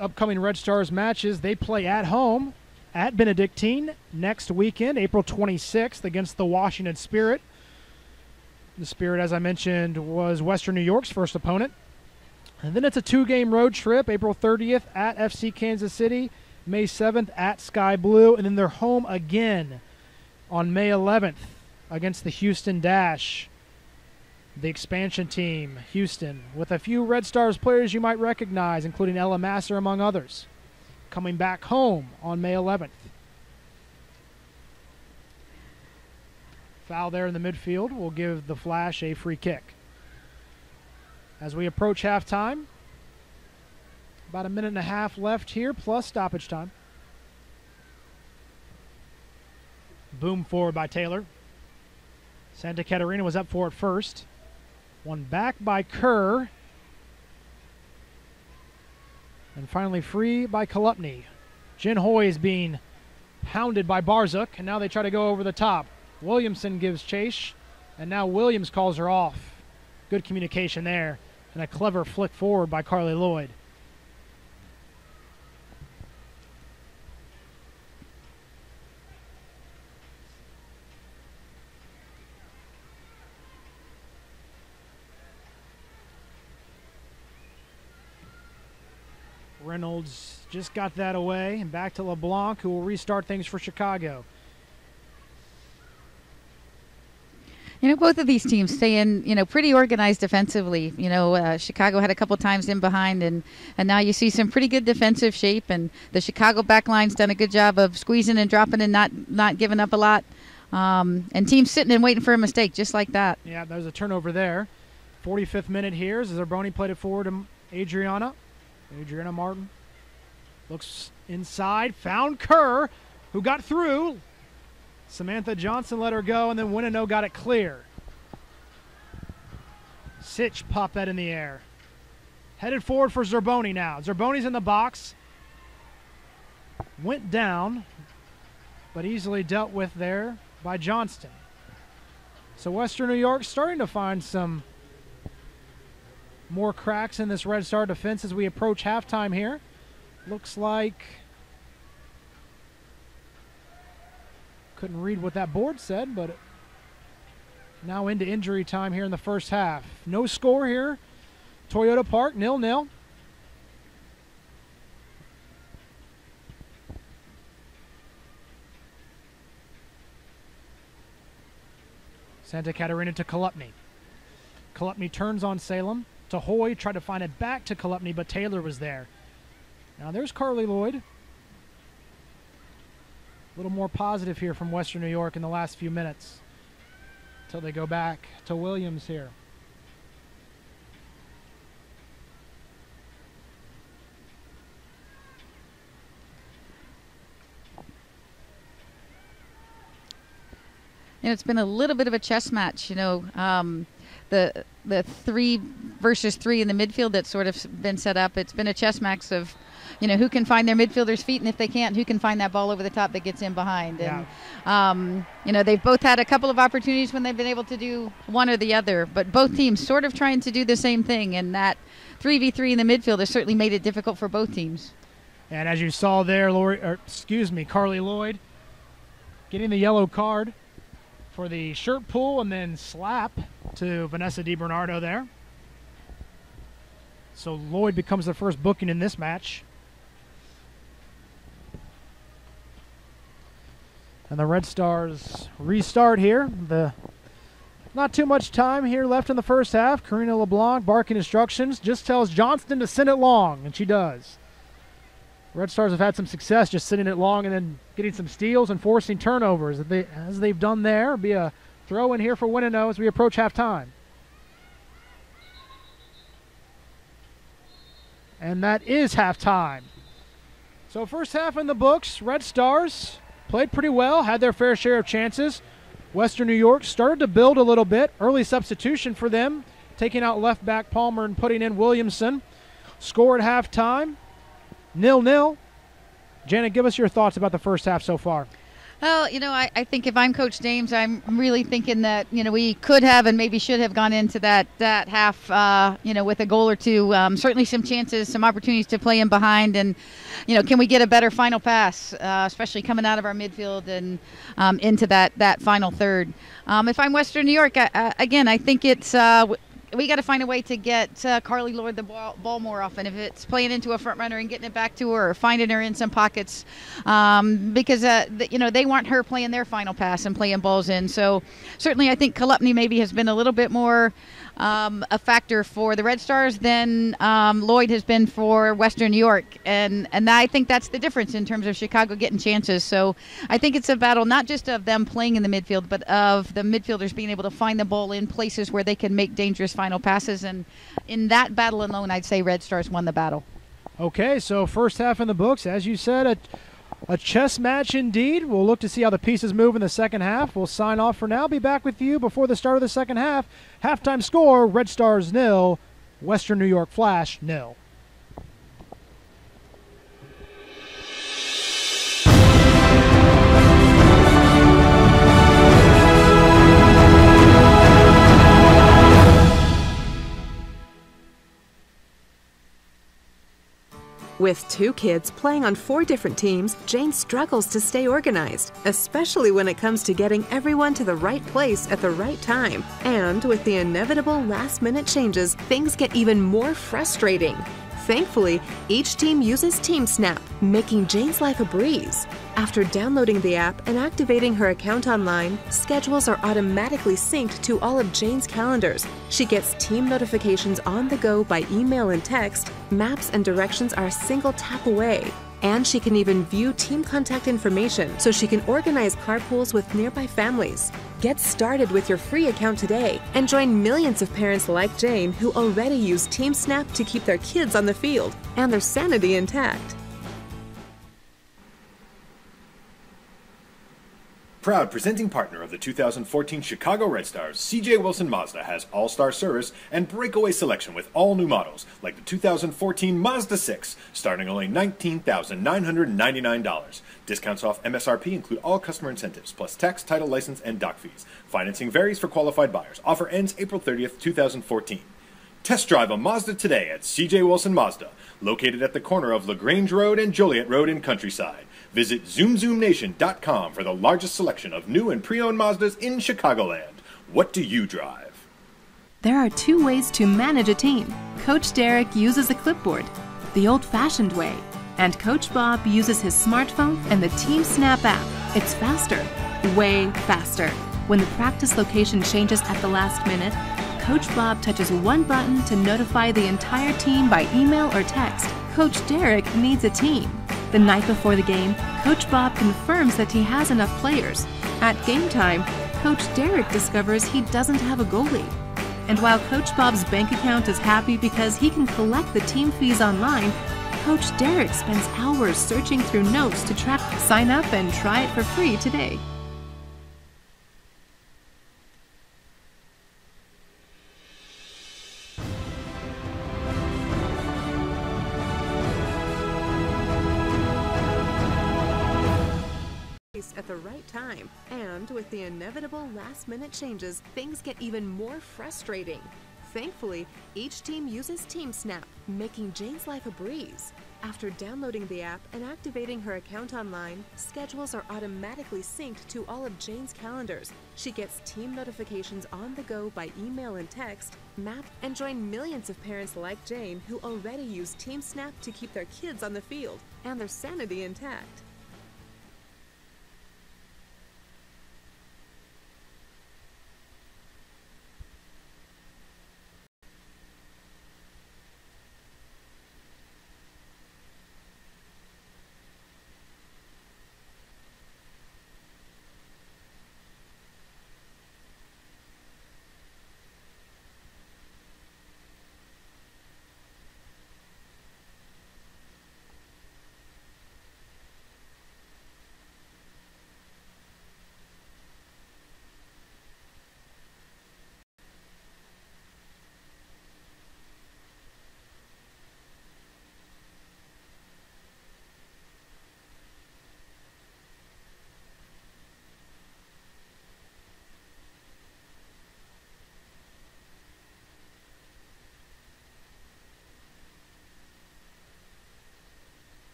Upcoming Red Stars matches, they play at home at Benedictine next weekend, April 26th, against the Washington Spirit. The Spirit, as I mentioned, was Western New York's first opponent. And then it's a two-game road trip, April 30th at FC Kansas City, May 7th at Sky Blue, and then they're home again on May 11th against the Houston Dash. The expansion team, Houston, with a few Red Stars players you might recognize, including Ella Masser, among others, coming back home on May 11th. Foul there in the midfield will give the Flash a free kick. As we approach halftime, about a minute and a half left here, plus stoppage time. Boom forward by Taylor. Santa Catarina was up for it first. One back by Kerr. And finally free by Kolupny. Jen Hoy is being pounded by Barzuk, and now they try to go over the top. Williamson gives chase, and now Williams calls her off. Good communication there And a clever flick forward by Carly Lloyd. Reynolds just got that away, and back to LeBlanc, who will restart things for Chicago.
You know, both of these teams stay in, pretty organized defensively. Chicago had a couple times in behind, and now you see some pretty good defensive shape, and the Chicago backline's done a good job of squeezing and dropping and not giving up a lot. And teams sitting and waiting for a mistake, just like that.
Yeah, there's a turnover there. 45th minute here as Zerboni played it forward to Adriana. Adriana Martin looks inside, found Kerr, who got through. Samantha Johnson let her go, and then Winino got it clear. Sitch popped that in the air. Headed forward for Zerboni now. Zerboni's in the box. Went down, but easily dealt with there by Johnston. So Western New York starting to find some more cracks in this Red Star defense as we approach halftime here. Looks like, couldn't read what that board said, but now into injury time here in the first half. No score here. Toyota Park, 0-0. Santa Catarina to Kolupny. Kolupny turns on Salem. To Hoy, tried to find it back to Kolupny, but Taylor was there. Now there's Carly Lloyd. A little more positive here from Western New York in the last few minutes until they go back to Williams here.
It's been a little bit of a chess match, the 3 versus 3 in the midfield that's sort of been set up. It's been a chess match of, who can find their midfielder's feet, and if they can't, who can find that ball over the top that gets in behind.
Yeah.
And, they've both had a couple of opportunities when they've been able to do one or the other, but both teams sort of trying to do the same thing, and that 3v3 in the midfield has certainly made it difficult for both teams.
And as you saw there, Carly Lloyd getting the yellow card for the shirt pull and then slap to Vanessa DiBernardo there. So Lloyd becomes the first booking in this match. And the Red Stars restart here. Not too much time here left in the first half. Karina LeBlanc barking instructions, just tells Johnston to send it long, and she does. Red Stars have had some success just sitting it long and then getting some steals and forcing turnovers. As they've done there, it'll be a throw in here for Winino as we approach halftime. And that is halftime. So first half in the books, Red Stars played pretty well, had their fair share of chances. Western New York started to build a little bit. Early substitution for them, taking out left back Palmer and putting in Williamson. Score at halftime, 0-0. Janet, give us your thoughts about the first half so far.
Well, I think if I'm Coach James, I'm really thinking that, we could have and maybe should have gone into that half, with a goal or two. Certainly some chances, some opportunities to play in behind. And, can we get a better final pass, especially coming out of our midfield and into that final third. If I'm Western New York, I think it's we got to find a way to get Carly Lloyd the ball more often. If it's playing into a front runner and getting it back to her or finding her in some pockets, because they want her playing their final pass and playing balls in. So certainly I think Kolupny maybe has been a little bit more a factor for the Red Stars than Lloyd has been for Western New York. And I think that's the difference in terms of Chicago getting chances. So I think it's a battle not just of them playing in the midfield, but of the midfielders being able to find the ball in places where they can make dangerous final passes. And in that battle alone, I'd say Red Stars won the battle.
Okay, so first half in the books. As you said, a chess match indeed. We'll look to see how the pieces move in the second half. We'll sign off for now. Be back with you before the start of the second half. Halftime score, Red Stars 0, Western New York Flash 0.
With 2 kids playing on 4 different teams, Jane struggles to stay organized, especially when it comes to getting everyone to the right place at the right time. And with the inevitable last-minute changes, things get even more frustrating. Thankfully, each team uses TeamSnap, making Jane's life a breeze. After downloading the app and activating her account online, schedules are automatically synced to all of Jane's calendars. She gets team notifications on the go by email and text. Maps and directions are a single tap away. And she can even view team contact information so she can organize carpools with nearby families. Get started with your free account today and join millions of parents like Jane who already use TeamSnap to keep their kids on the field and their sanity intact.
Proud presenting partner of the 2014 Chicago Red Stars, CJ Wilson Mazda has all-star service and breakaway selection with all new models, like the 2014 Mazda 6, starting only $19,999. Discounts off MSRP include all customer incentives, plus tax, title, license, and dock fees. Financing varies for qualified buyers. Offer ends April 30th, 2014. Test drive a Mazda today at CJ Wilson Mazda, located at the corner of LaGrange Road and Joliet Road in Countryside. Visit ZoomZoomNation.com for the largest selection of new and pre-owned Mazdas in Chicagoland. What do you drive?
There are 2 ways to manage a team. Coach Derek uses a clipboard, the old-fashioned way, and Coach Bob uses his smartphone and the TeamSnap app. It's faster, way faster. When the practice location changes at the last minute, Coach Bob touches one button to notify the entire team by email or text. Coach Derek needs a team. The night before the game, Coach Bob confirms that he has enough players. At game time, Coach Derek discovers he doesn't have a goalie. And while Coach Bob's bank account is happy because he can collect the team fees online, Coach Derek spends hours searching through notes to track. Sign up and try it for free today.
At the right time. And with the inevitable last-minute changes, things get even more frustrating. Thankfully, each team uses TeamSnap, making Jane's life a breeze. After downloading the app and activating her account online, schedules are automatically synced to all of Jane's calendars. She gets team notifications on the go by email and text, map, and join millions of parents like Jane who already use TeamSnap to keep their kids on the field and their sanity intact.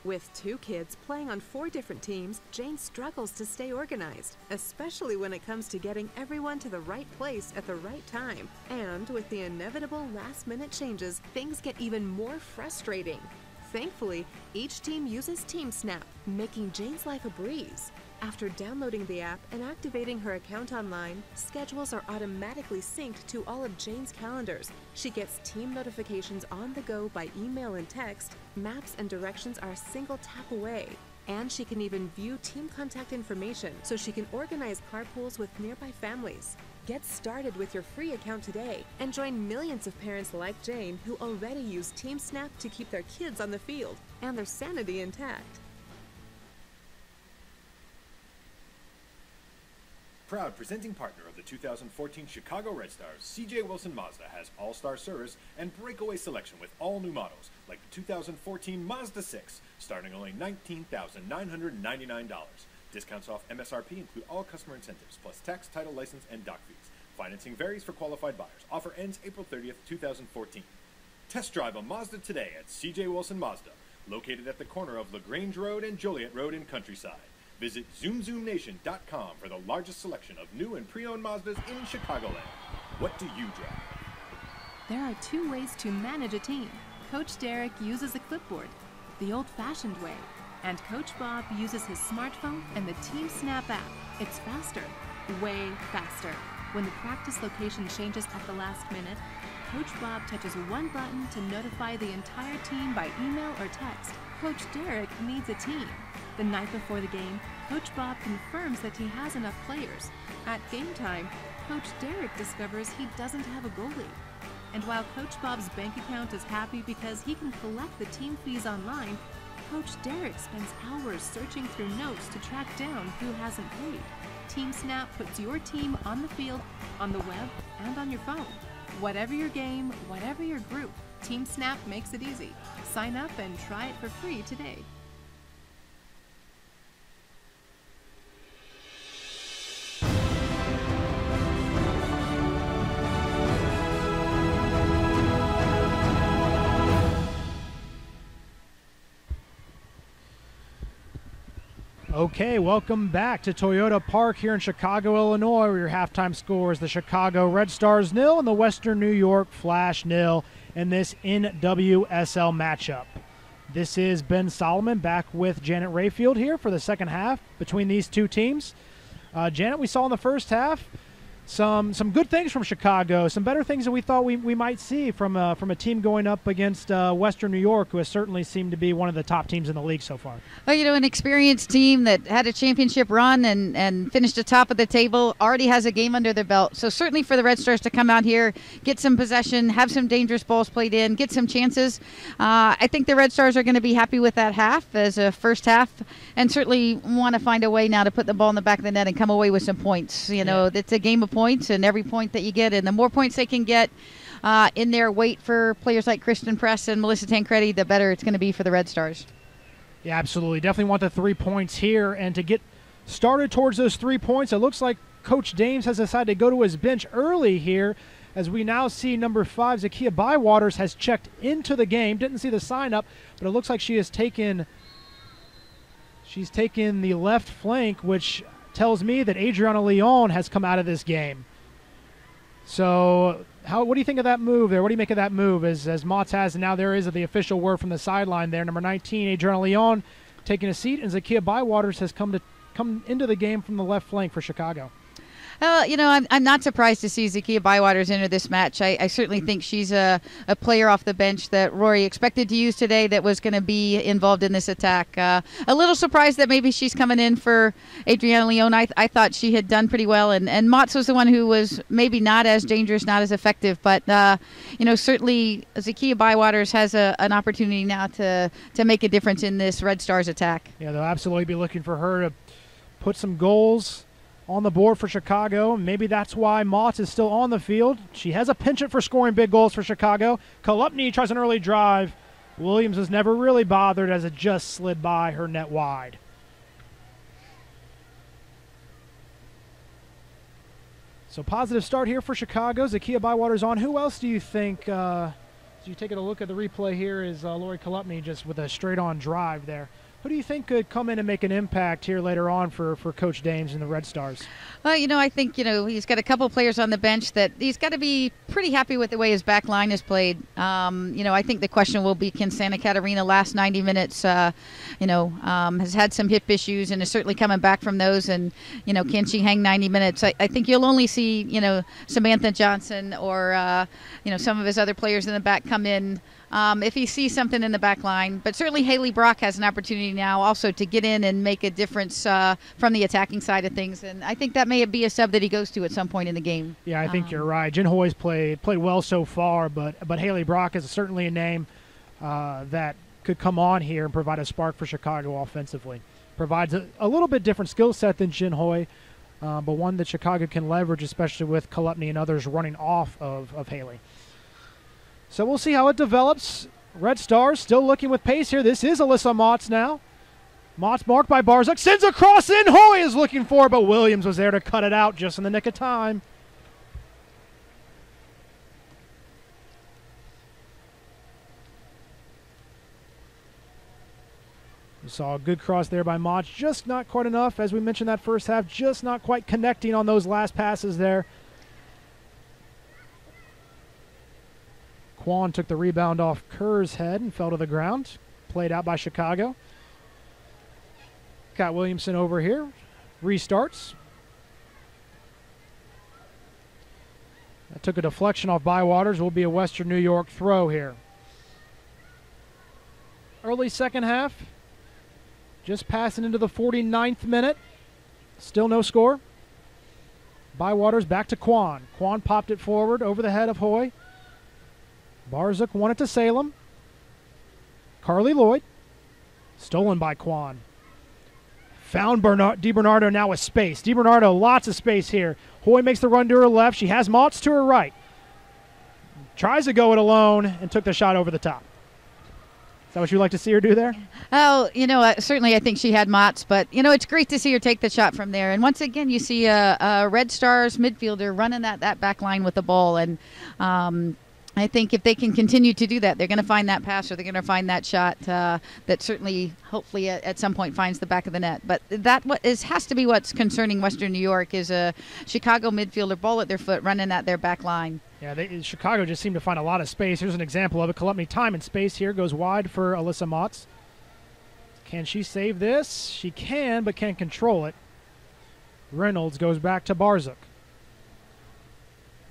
With 2 kids playing on 4 different teams, Jane struggles to stay organized, especially when it comes to getting everyone to the right place at the right time. And with the inevitable last-minute changes, things get even more frustrating. Thankfully, each team uses TeamSnap, making Jane's life a breeze. After downloading the app and activating her account online, schedules are automatically synced to all of Jane's calendars. She gets team notifications on the go by email and text. Maps and directions are a single tap away. And she can even view team contact information so she can organize carpools with nearby families. Get started with your free account today and join millions of parents like Jane who already use TeamSnap to keep their kids on the field and their sanity intact.
Proud presenting partner of the 2014 Chicago Red Stars, CJ Wilson Mazda has all-star service and breakaway selection with all new models, like the 2014 Mazda 6, starting only $19,999. Discounts off MSRP include all customer incentives, plus tax, title, license, and dock fees. Financing varies for qualified buyers. Offer ends April 30th, 2014. Test drive a Mazda today at CJ Wilson Mazda, located at the corner of LaGrange Road and Joliet Road in Countryside. Visit ZoomZoomNation.com for the largest selection of new and pre-owned Mazdas in Chicagoland. What do you drive?
There are 2 ways to manage a team. Coach Derek uses a clipboard, the old-fashioned way, and Coach Bob uses his smartphone and the TeamSnap app. It's faster, way faster. When the practice location changes at the last minute, Coach Bob touches one button to notify the entire team by email or text. Coach Derek needs a team. The night before the game, Coach Bob confirms that he has enough players. At game time, Coach Derek discovers he doesn't have a goalie. And while Coach Bob's bank account is happy because he can collect the team fees online, Coach Derek spends hours searching through notes to track down who hasn't paid. TeamSnap puts your team on the field, on the web, and on your phone. Whatever your game, whatever your group, TeamSnap makes it easy. Sign up and try it for free today.
Okay, welcome back to Toyota Park here in Chicago, Illinois, where your halftime score is the Chicago Red Stars 0 and the Western New York Flash 0 in this NWSL matchup. This is Ben Solomon back with Janet Rayfield here for the second half between these two teams. Janet, we saw in the first half some good things from Chicago, some better things than we thought we might see from a team going up against Western New York, who has certainly seemed to be one of the top teams in the league so far.
Well, an experienced team that had a championship run and finished atop of the table already has a game under their belt. So certainly for the Red Stars to come out here, get some possession, have some dangerous balls played in, get some chances. I think the Red Stars are going to be happy with that half as a first half, and certainly want to find a way now to put the ball in the back of the net and come away with some points. It's a game of points, and every point that you get, and the more points they can get in their weight for players like Kristen Press and Melissa Tancredi, the better it's going to be for the Red Stars.
Yeah, absolutely. Definitely want the 3 points here. And to get started towards those 3 points, it looks like Coach Dames has decided to go to his bench early here, as we now see number 5, Zakiya Bywaters, has checked into the game. Didn't see the sign up, but it looks like she's taken the left flank, which tells me that Adriana Leon has come out of this game. So what do you think of that move there? What do you make of that move as Motts has, and now there is the official word from the sideline there. Number 19, Adriana Leon, taking a seat, and Zakiya Bywaters has come into the game from the left flank for Chicago.
I'm not surprised to see Zakiya Bywaters enter this match. I certainly think she's a player off the bench that Rory expected to use today that was going to be involved in this attack. A little surprised that maybe she's coming in for Adriana Leon. I thought she had done pretty well, and Motts was the one who was maybe not as dangerous, not as effective. But, certainly Zakiya Bywaters has an opportunity now to make a difference in this Red Stars attack.
Yeah, they'll absolutely be looking for her to put some goals on the board for Chicago. Maybe that's why Motts is still on the field. She has a penchant for scoring big goals for Chicago. Kolupny tries an early drive. Williams was never really bothered as it just slid by her net wide. So positive start here for Chicago. Zakiya Bywaters on. Who else do you think As you take a look at the replay here, is Lori Kolupny just with a straight-on drive there. Who do you think could come in and make an impact here later on for Coach Dames and the Red Stars?
Well, I think, he's got a couple players on the bench that he's got to be pretty happy with the way his back line is played. I think the question will be, can Santa Catarina last 90 minutes, has had some hip issues and is certainly coming back from those. And, can she hang 90 minutes? I think you'll only see, Samantha Johnson or, some of his other players in the back come in if he sees something in the back line. But certainly Haley Brock has an opportunity now also to get in and make a difference from the attacking side of things. And I think that may be a sub that he goes to at some point in the game.
Yeah, I think you're right. Jen Hoy's played well so far, but Haley Brock is certainly a name that could come on here and provide a spark for Chicago offensively. Provides a little bit different skill set than Jen Hoy, but one that Chicago can leverage, especially with Kolupny and others running off of Haley. So we'll see how it develops. Red Stars still looking with pace here. This is Alyssa Motts now. Motts marked by Barzuk, sends a cross in. Hoy is looking for it, but Williams was there to cut it out just in the nick of time. We saw a good cross there by Motts, just not quite enough. As we mentioned that first half, just not quite connecting on those last passes there. Quan took the rebound off Kerr's head and fell to the ground. Played out by Chicago. Got Williamson over here. Restarts. That took a deflection off Bywaters. Will be a Western New York throw here. Early second half. Just passing into the 49th minute. Still no score. Bywaters back to Quan. Quan popped it forward over the head of Hoy. Barzuk won it to Salem. Carly Lloyd. Stolen by Quan. Found DiBernardo now with space. DiBernardo, lots of space here. Hoy makes the run to her left. She has Motts to her right. Tries to go it alone and took the shot over the top. Is that what you'd like to see her do there?
Oh, certainly I think she had Motts, but, it's great to see her take the shot from there. And once again, you see a Red Stars midfielder running that back line with the ball. And I think if they can continue to do that, they're going to find that pass or they're going to find that shot that certainly, hopefully, at some point finds the back of the net. But has to be what's concerning Western New York is a Chicago midfielder ball at their foot running at their back line.
Yeah, Chicago just seemed to find a lot of space. Here's an example of it. Kolupny time and space here. Goes wide for Alyssa Motts. Can she save this? She can, but can't control it. Reynolds goes back to Barzuk.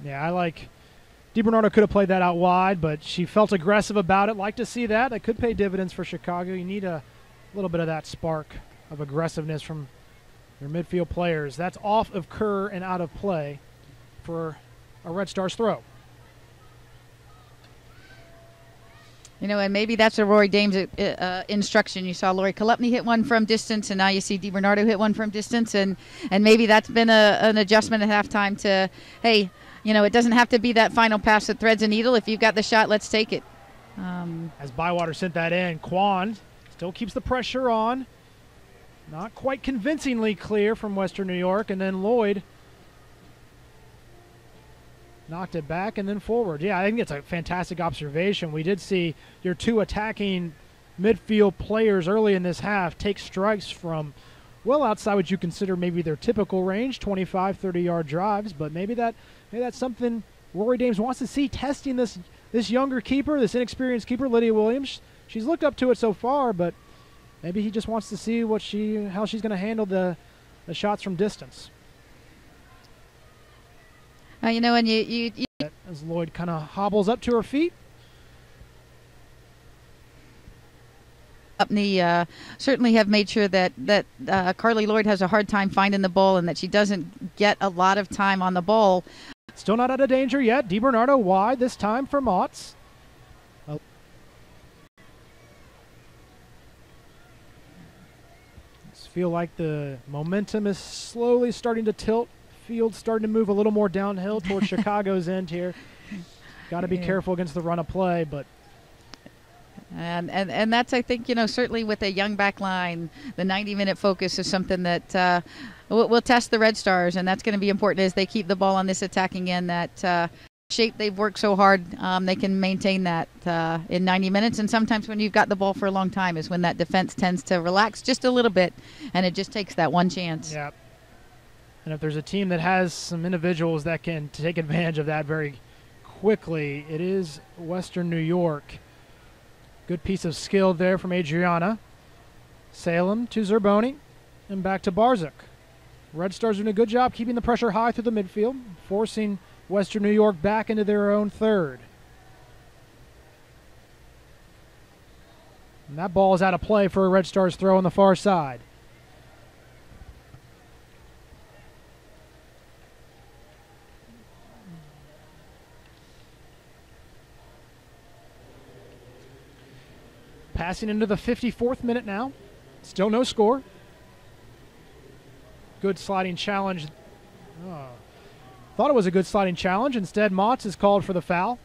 Yeah, I like... DiBernardo could have played that out wide, but she felt aggressive about it. Like to see that. That could pay dividends for Chicago. You need a little bit of that spark of aggressiveness from your midfield players. That's off of Kerr and out of play for a Red Stars throw.
And maybe that's a Rory Dames instruction. You saw Lori Kolupny hit one from distance, and now you see DiBernardo hit one from distance, and maybe that's been an adjustment at halftime to, hey, it doesn't have to be that final pass that threads a needle. If you've got the shot, let's take it.
As Bywater sent that in, Quan still keeps the pressure on. Not quite convincingly clear from Western New York, and then Lloyd knocked it back and then forward. Yeah, I think it's a fantastic observation. We did see your two attacking midfield players early in this half take strikes from well outside what you consider maybe their typical range, 25, 30-yard drives, but maybe that's something Rory Dames wants to see, testing this younger keeper, this inexperienced keeper, Lydia Williams. She's looked up to it so far, but maybe he just wants to see how she's going to handle the shots from distance.
And you
as Lloyd kind of hobbles up to her feet.
Certainly have made sure that Carly Lloyd has a hard time finding the ball and that she doesn't get a lot of time on the ball.
Still not out of danger yet. DiBernardo wide this time for Motts. Feel like the momentum is slowly starting to tilt. Field starting to move a little more downhill towards Chicago's end here. Got to be careful against the run of play, but
and that's, I think, certainly with a young back line, the 90-minute focus is something that will test the Red Stars, and that's going to be important as they keep the ball on this attacking end that shape they've worked so hard, they can maintain that in 90 minutes. And sometimes when you've got the ball for a long time is when that defense tends to relax just a little bit, and it just takes that one chance.
Yeah. And if there's a team that has some individuals that can take advantage of that very quickly, it is Western New York. Good piece of skill there from Adriana. Salem to Zerboni and back to Barzak. Red Stars doing a good job keeping the pressure high through the midfield, forcing Western New York back into their own third. And that ball is out of play for a Red Stars throw on the far side. Passing into the 54th minute now. Still no score. Good sliding challenge. Thought it was a good sliding challenge. Instead, Motts is called for the foul.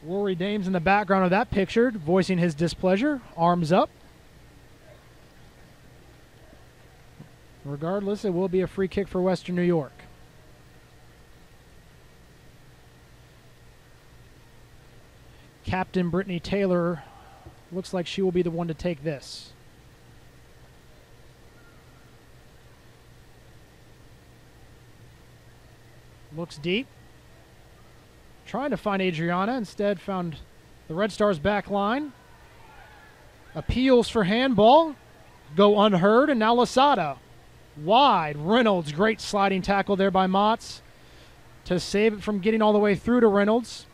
Rory Dames in the background of that picture, voicing his displeasure. Arms up. Regardless, it will be a free kick for Western New York. Captain Brittany Taylor looks like she will be the one to take this. Looks deep. Trying to find Adriana. Instead found the Red Stars back line. Appeals for handball. Go unheard. And now Lasada. Wide. Reynolds. Great sliding tackle there by Motts to save it from getting all the way through to Reynolds.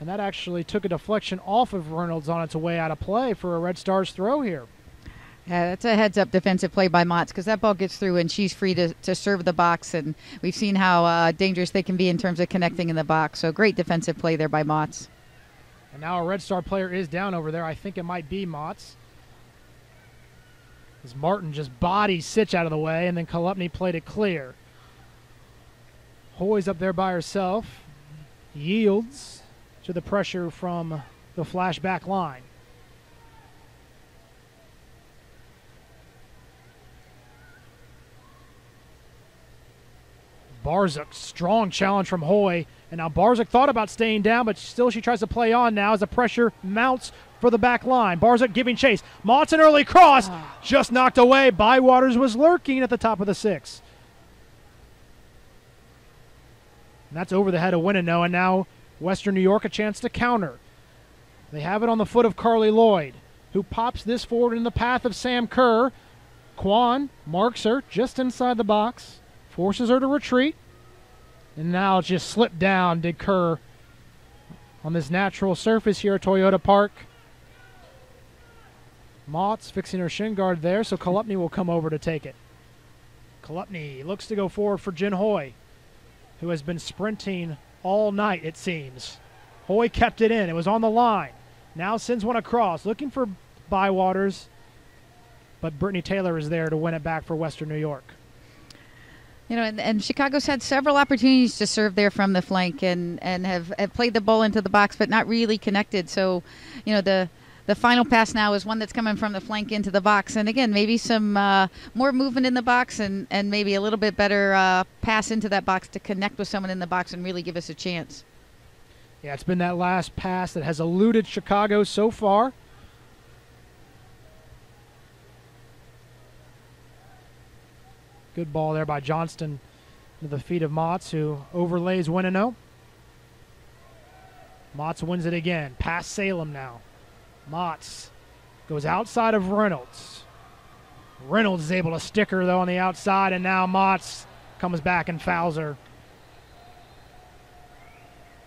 And that actually took a deflection off of Reynolds on its way out of play for a Red Stars throw here.
Yeah, that's a heads-up defensive play by Motts because that ball gets through and she's free to serve the box. And we've seen how dangerous they can be in terms of connecting in the box. So great defensive play there by Motts.
And now a Red Star player is down over there. I think it might be Motts. As Martin just bodies Sitch out of the way, and then Kolupny played it clear. Hoy's up there by herself. Yields to the pressure from the flashback line. Barzak, strong challenge from Hoy. And now Barzak thought about staying down, but still she tries to play on now as the pressure mounts for the back line. Barzak giving chase. Motts an early cross, just knocked away. Bywaters was lurking at the top of the six. And that's over the head of Winino, and now Western New York a chance to counter. They have it on the foot of Carly Lloyd, who pops this forward in the path of Sam Kerr. Kwan marks her just inside the box, forces her to retreat, and now it's just slipped down, did Kerr, on this natural surface here at Toyota Park. Motts fixing her shin guard there, so Kolupny will come over to take it. Kolupny looks to go forward for Jen Hoy, who has been sprinting all night, it seems. Hoy kept it in. It was on the line. Now sends one across, looking for Bywaters, but Brittany Taylor is there to win it back for Western New York.
You know, and Chicago's had several opportunities to serve there from the flank and have played the ball into the box, but not really connected. So, you know, the final pass now is one that's coming from the flank into the box. And again, maybe some more movement in the box and maybe a little bit better pass into that box to connect with someone in the box and really give us a chance.
Yeah, it's been that last pass that has eluded Chicago so far. Good ball there by Johnston to the feet of Motts, who overlays Winino. Motts wins it again. Past Salem now. Motts goes outside of Reynolds. Reynolds is able to stick her, though, on the outside, and now Motts comes back and fouls her.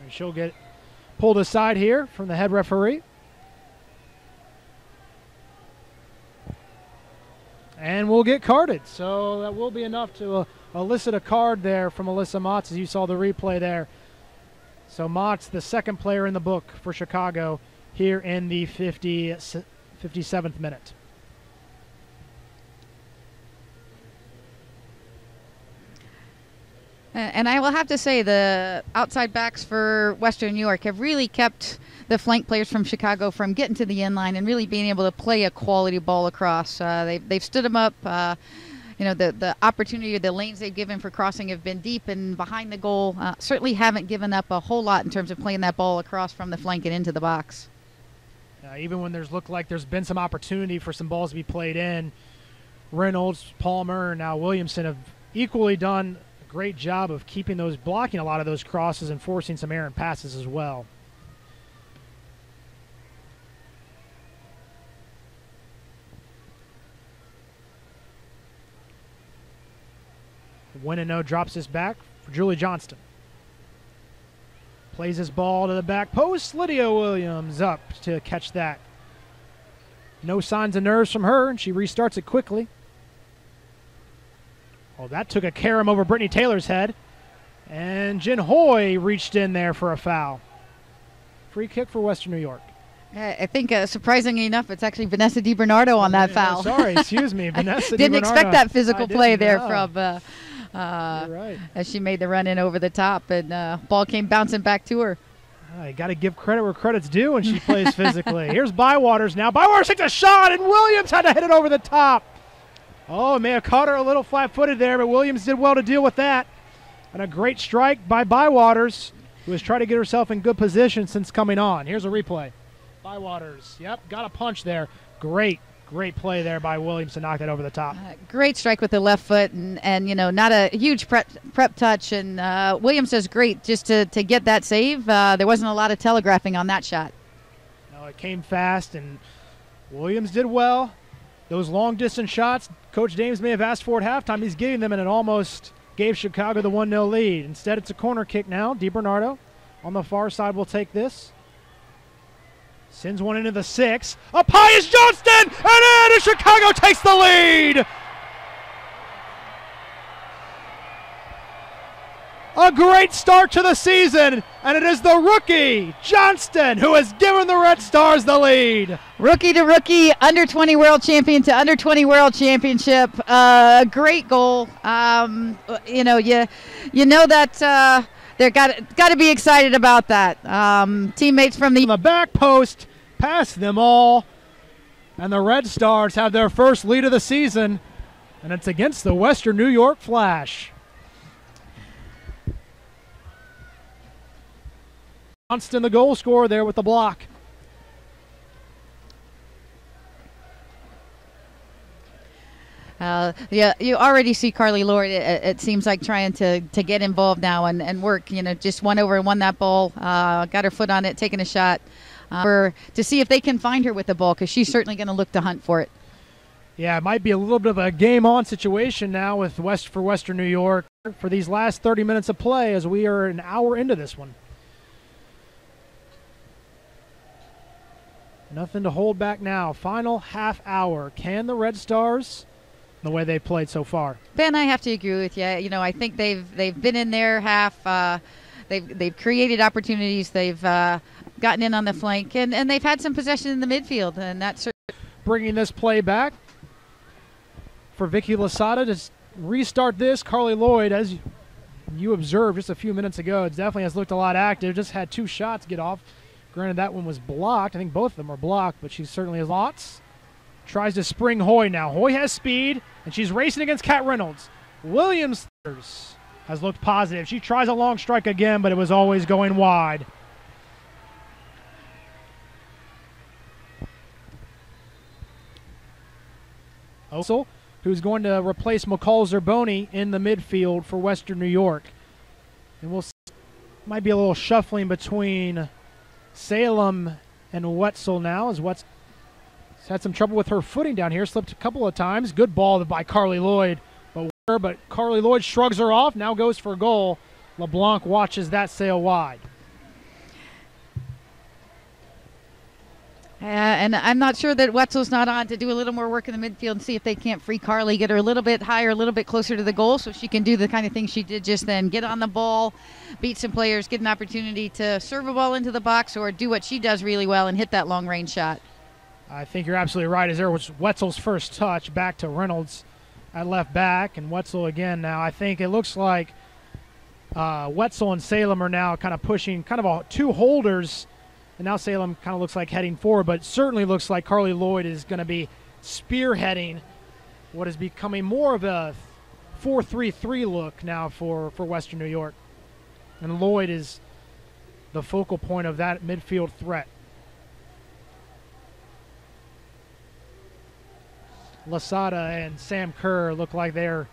And she'll get pulled aside here from the head referee. And will get carded. So that will be enough to elicit a card there from Alyssa Motts, as you saw the replay there. So Motts, the second player in the book for Chicago here in the 57th minute.
And I will have to say the outside backs for Western New York have really kept the flank players from Chicago from getting to the end line and really being able to play a quality ball across. They've stood them up. the opportunity, the lanes they've given for crossing have been deep and behind the goal. Certainly haven't given up a whole lot in terms of playing that ball across from the flank and into the box.
Even when there's looked like there's been some opportunity for some balls to be played in, Reynolds, Palmer, and now Williamson have equally done a great job of keeping those, blocking a lot of those crosses and forcing some errant passes as well. Winino drops this back for Julie Johnston. Plays his ball to the back post. Lydia Williams up to catch that. No signs of nerves from her, and she restarts it quickly. Oh, that took a carom over Brittany Taylor's head. And Jin Hoy reached in there for a foul. Free kick for Western New York.
I think, surprisingly enough, it's actually Vanessa DiBernardo on that foul.
Sorry, excuse me. Vanessa
Didn't
DiBernardo.
expect that physical play there from
You're right.
as she made the run in over the top, and ball came bouncing back to her.
You got to give credit where credit's due when she plays physically. Here's Bywaters now. Bywaters takes a shot, and Williams had to hit it over the top. Oh, may have caught her a little flat-footed there, but Williams did well to deal with that. And a great strike by Bywaters, who has tried to get herself in good position since coming on. Here's a replay. Bywaters, yep, got a punch there. Great play there by Williams to knock that over the top.
Great strike with the left foot, and not a huge prep touch. And Williams does great just to get that save. There wasn't a lot of telegraphing on that shot.
No, it came fast, and Williams did well. Those long-distance shots, Coach Dames may have asked for at halftime. He's giving them, and it almost gave Chicago the 1-0 lead. Instead, it's a corner kick now. DiBernardo on the far side will take this. Sends one into the 6. Up high is Johnston, and Chicago takes the lead. A great start to the season, and it is the rookie, Johnston, who has given the Red Stars the lead.
Rookie to rookie, under 20 world champion to under 20 world championship. Great goal. You know that they're got to be excited about that. Teammates from the
back post pass them all, and the Red Stars have their first lead of the season, and it's against the Western New York Flash. Johnston, the goal scorer, there with the block.
Yeah, you already see Carly Lloyd. It seems like trying to get involved now and work. Just won over and won that ball. Got her foot on it, taking a shot to see if they can find her with the ball, because she's certainly going to look to hunt for it.
Yeah, it might be a little bit of a game-on situation now with for Western New York for these last 30 minutes of play, as we are an hour into this one. Nothing to hold back now. Final half hour. Can the Red Stars, the way they've played so far?
Ben, I have to agree with you. I think they've been in their half. They've created opportunities. They've gotten in on the flank, and they've had some possession in the midfield, and that's
bringing this play back for Vicky Lasada to restart this. Carly Lloyd, as you observed just a few minutes ago, it definitely has looked a lot active. Just had 2 shots get off. Granted, that one was blocked. I think both of them were blocked, but she certainly has lots. Tries to spring Hoy now. Hoy has speed, and she's racing against Kat Reynolds. Williams has looked positive. She tries a long strike again, but it was always going wide. Osel, who's going to replace McCall Zerboni in the midfield for Western New York. And we'll see, might be a little shuffling between Salem and Wetzel now, as Wetzel had some trouble with her footing down here, slipped a couple of times. Good ball by Carly Lloyd, but Carly Lloyd shrugs her off, now goes for a goal. LeBlanc watches that sail wide.
And I'm not sure that Wetzel's not on to do a little more work in the midfield and see if they can't free Carly, get her a little bit higher, a little bit closer to the goal, so she can do the kind of thing she did just then. Get on the ball, beat some players, get an opportunity to serve a ball into the box or do what she does really well and hit that long-range shot.
I think you're absolutely right, as there was Wetzel's first touch back to Reynolds at left back, and Wetzel again now. I think it looks like Wetzel and Salem are now kind of pushing kind of 2 holders. And now Salem kind of looks like heading forward, but certainly looks like Carly Lloyd is going to be spearheading what is becoming more of a 4-3-3 look now for Western New York. And Lloyd is the focal point of that midfield threat. Lasada and Sam Kerr look like they're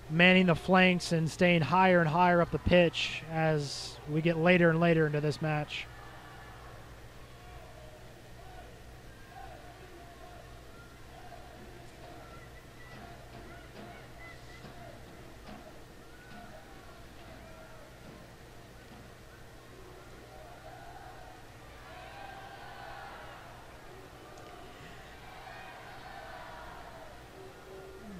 manning the flanks and staying higher and higher up the pitch as we get later and later into this match.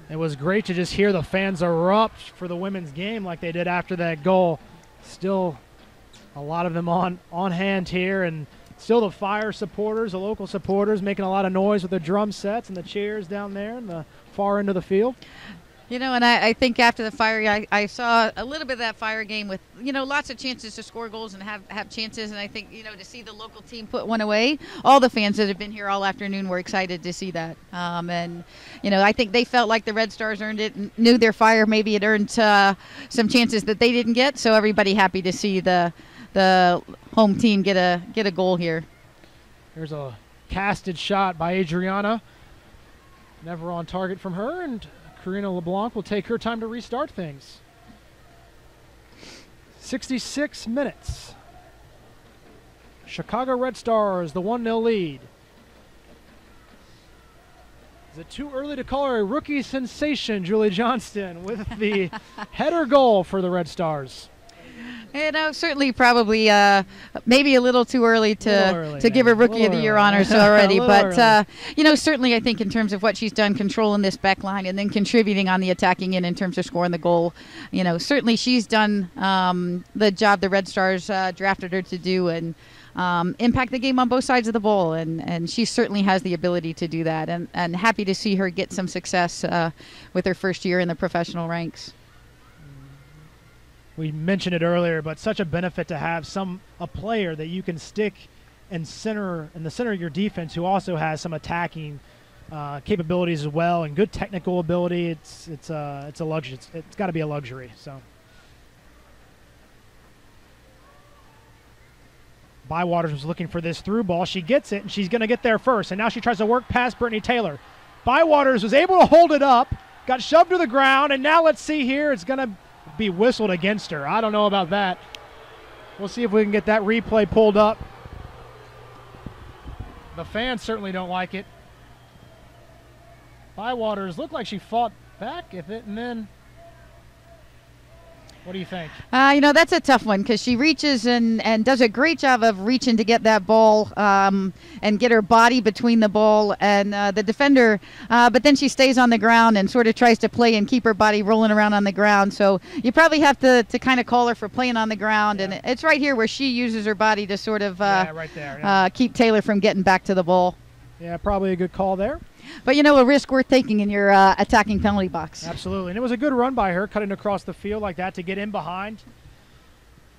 It was great to just hear the fans erupt for the women's game like they did after that goal. Still a lot of them on hand here, and still the Fire supporters, the local supporters, making a lot of noise with the drum sets and the cheers down there in the far end of the field.
You know, and I think after the Fire, I saw a little bit of that Fire game with, you know, lots of chances to score goals and have chances. And I think, you know, to see the local team put one away, all the fans that have been here all afternoon were excited to see that. And, you know, I think they felt like the Red Stars earned it and knew their Fire maybe had earned some chances that they didn't get. So everybody happy to see the home team get a goal here.
There's a casted shot by Adriana. Never on target from her, and Karina LeBlanc will take her time to restart things. 66 minutes. Chicago Red Stars, the 1-0 lead. Is it too early to call her a rookie sensation, Julie Johnston, with the header goal for the Red Stars?
You know, certainly probably maybe a little too early to give her Rookie of the Year honors already. But, you know, certainly I think in terms of what she's done controlling this back line and then contributing on the attacking end in terms of scoring the goal, you know, certainly she's done the job the Red Stars drafted her to do and impact the game on both sides of the ball. And she certainly has the ability to do that. And happy to see her get some success with her first year in the professional ranks.
We mentioned it earlier, but such a benefit to have a player that you can stick and center in the center of your defense who also has some attacking capabilities as well and good technical ability. It's a luxury. It's got to be a luxury. So Bywaters was looking for this through ball. She gets it, and she's going to get there first. And now she tries to work past Brittany Taylor. Bywaters was able to hold it up, got shoved to the ground, and now let's see here. It's going to be whistled against her. I don't know about that. We'll see if we can get that replay pulled up. The fans certainly don't like it. Bywaters looked like she fought back with it, and then what do you think?
You know, that's a tough one because she reaches and does a great job of reaching to get that ball and get her body between the ball and the defender. But then she stays on the ground and sort of tries to play and keep her body rolling around on the ground. So you probably have to kind of call her for playing on the ground. Yeah. And it's right here where she uses her body to sort of
right there,
keep Taylor from getting back to the ball.
Yeah, probably a good call there.
But, you know, a risk worth taking in your attacking penalty box.
Absolutely. And it was a good run by her, cutting across the field like that to get in behind.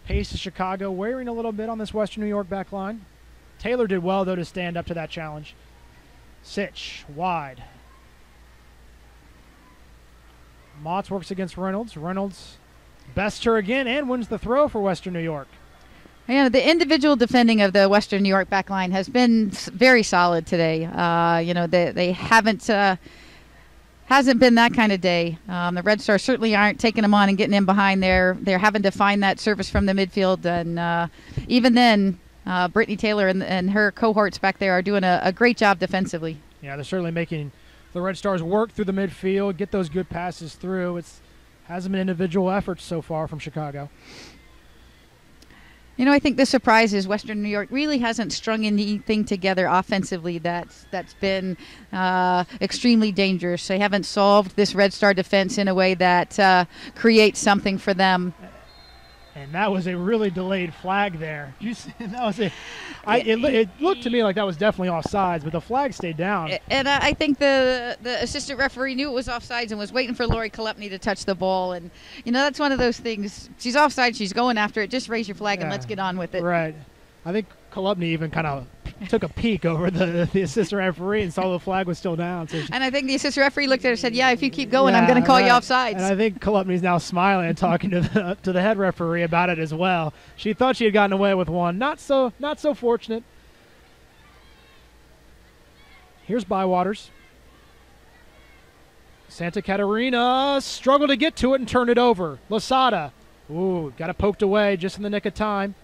Pace of Chicago wearing a little bit on this Western New York back line. Taylor did well, though, to stand up to that challenge. Sitch, wide. Motts works against Reynolds. Reynolds bests her again and wins the throw for Western New York.
Yeah, the individual defending of the Western New York back line has been very solid today. You know, they hasn't been that kind of day. The Red Stars certainly aren't taking them on and getting in behind there. They're having to find that service from the midfield. And even then, Brittany Taylor and her cohorts back there are doing a great job defensively.
Yeah, they're certainly making the Red Stars work through the midfield, get those good passes through. It hasn't been individual efforts so far from Chicago.
You know, I think the surprise is Western New York really hasn't strung anything together offensively that's been extremely dangerous. They haven't solved this Red Star defense in a way that creates something for them.
And that was a really delayed flag there. You see, that was it looked to me like that was definitely offsides, but the flag stayed down.
And I think the assistant referee knew it was offsides and was waiting for Lori Kolepny to touch the ball. And, you know, that's one of those things. She's offside. She's going after it. Just raise your flag and let's get on with it.
Right. I think Kolepny even kind of took a peek over the assistant referee and saw the flag was still down. So
and I think the assistant referee looked at her and said, yeah, if you keep going, I'm going to call you offsides.
And I think Kolupny's now smiling and talking to the head referee about it as well. She thought she had gotten away with one. Not so fortunate. Here's Bywaters. Santa Catarina struggled to get to it and turned it over. Losada. Ooh, got it poked away just in the nick of time.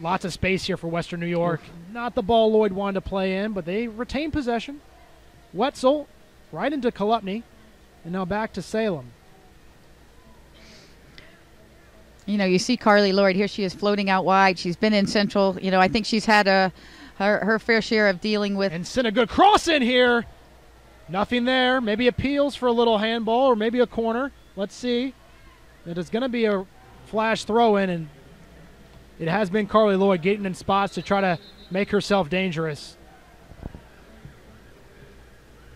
Lots of space here for Western New York. Not the ball Lloyd wanted to play in, but they retain possession. Wetzel right into Kolupny, and now back to Salem.
You know, you see Carly Lloyd here. She is floating out wide. She's been in central. You know, I think she's had her fair share of dealing with.
And sent a good cross in here. Nothing there. Maybe appeals for a little handball or maybe a corner. Let's see. It is going to be a flash throw in, and it has been Carly Lloyd getting in spots to try to make herself dangerous.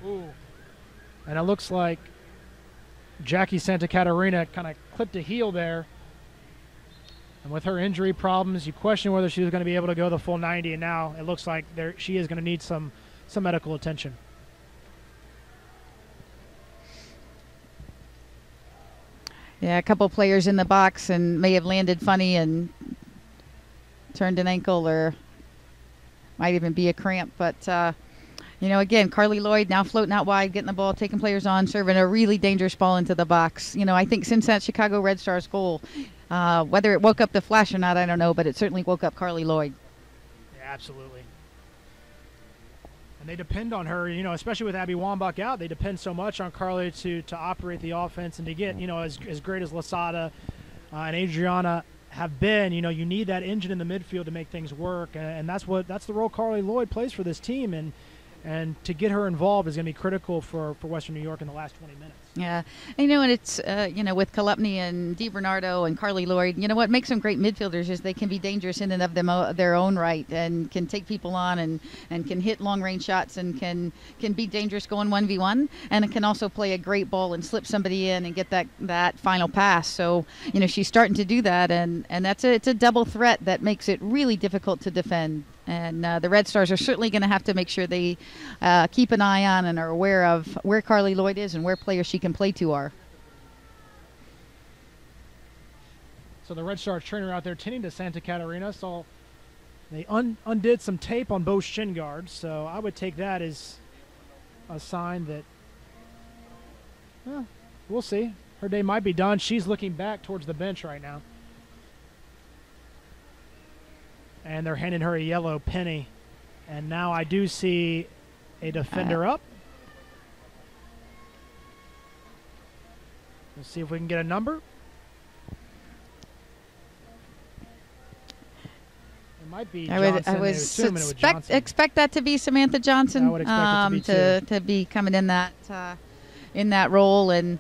Ooh. And it looks like Jackie Santa Catarina kind of clipped a heel there. And with her injury problems, you question whether she was going to be able to go the full 90, and now it looks like she is going to need some medical attention.
Yeah, a couple players in the box and may have landed funny and turned an ankle, or might even be a cramp. But, you know, again, Carly Lloyd now floating out wide, getting the ball, taking players on, serving a really dangerous ball into the box. You know, I think since that Chicago Red Stars goal, whether it woke up the Flash or not, I don't know, but it certainly woke up Carly Lloyd.
Yeah, absolutely. And they depend on her, you know, especially with Abby Wambach out, they depend so much on Carly to operate the offense and to get, you know, as great as Losada and Adriana have been, you know, you need that engine in the midfield to make things work, and that's the role Carly Lloyd plays for this team, and to get her involved is going to be critical for Western New York in the last 20 minutes.
Yeah, and, you know, and it's, you know, with Kolupny and DiBernardo and Carly Lloyd, you know, what makes them great midfielders is they can be dangerous in and of their own right, and can take people on and can hit long-range shots, and can be dangerous going 1v1, and it can also play a great ball and slip somebody in and get that final pass. So, you know, she's starting to do that, and it's a double threat that makes it really difficult to defend. And the Red Stars are certainly going to have to make sure they keep an eye on and are aware of where Carly Lloyd is and where players she can play to are.
So the Red Stars trainer out there tending to Santa Catarina. So they undid some tape on both shin guards. So I would take that as a sign that, well, we'll see. Her day might be done. She's looking back towards the bench right now. And they're handing her a yellow penny. And now I do see a defender up. Let's see if we can get a number. It might be Johnson.
I would expect that to be Samantha Johnson.
I would expect it
to be coming in that role. And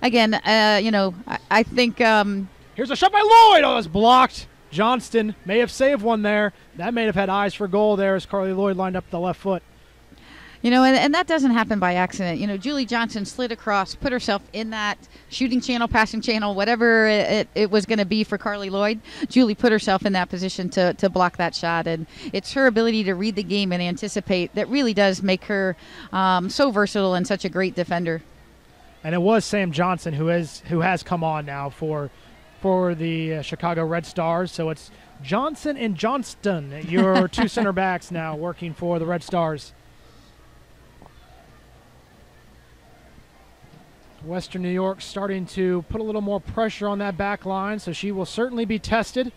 again, you know, I think
here's a shot by Lloyd. Oh, it's blocked. Johnston may have saved one there. That may have had eyes for goal there as Carly Lloyd lined up the left foot.
You know, and that doesn't happen by accident. You know, Julie Johnson slid across, put herself in that shooting channel, passing channel, whatever it was going to be for Carly Lloyd. Julie put herself in that position to block that shot. And it's her ability to read the game and anticipate that really does make her so versatile and such a great defender.
And it was Sam Johnson who has come on now for the Chicago Red Stars. So it's Johnson and Johnston, your two center backs now working for the Red Stars. Western New York starting to put a little more pressure on that back line, so she will certainly be tested.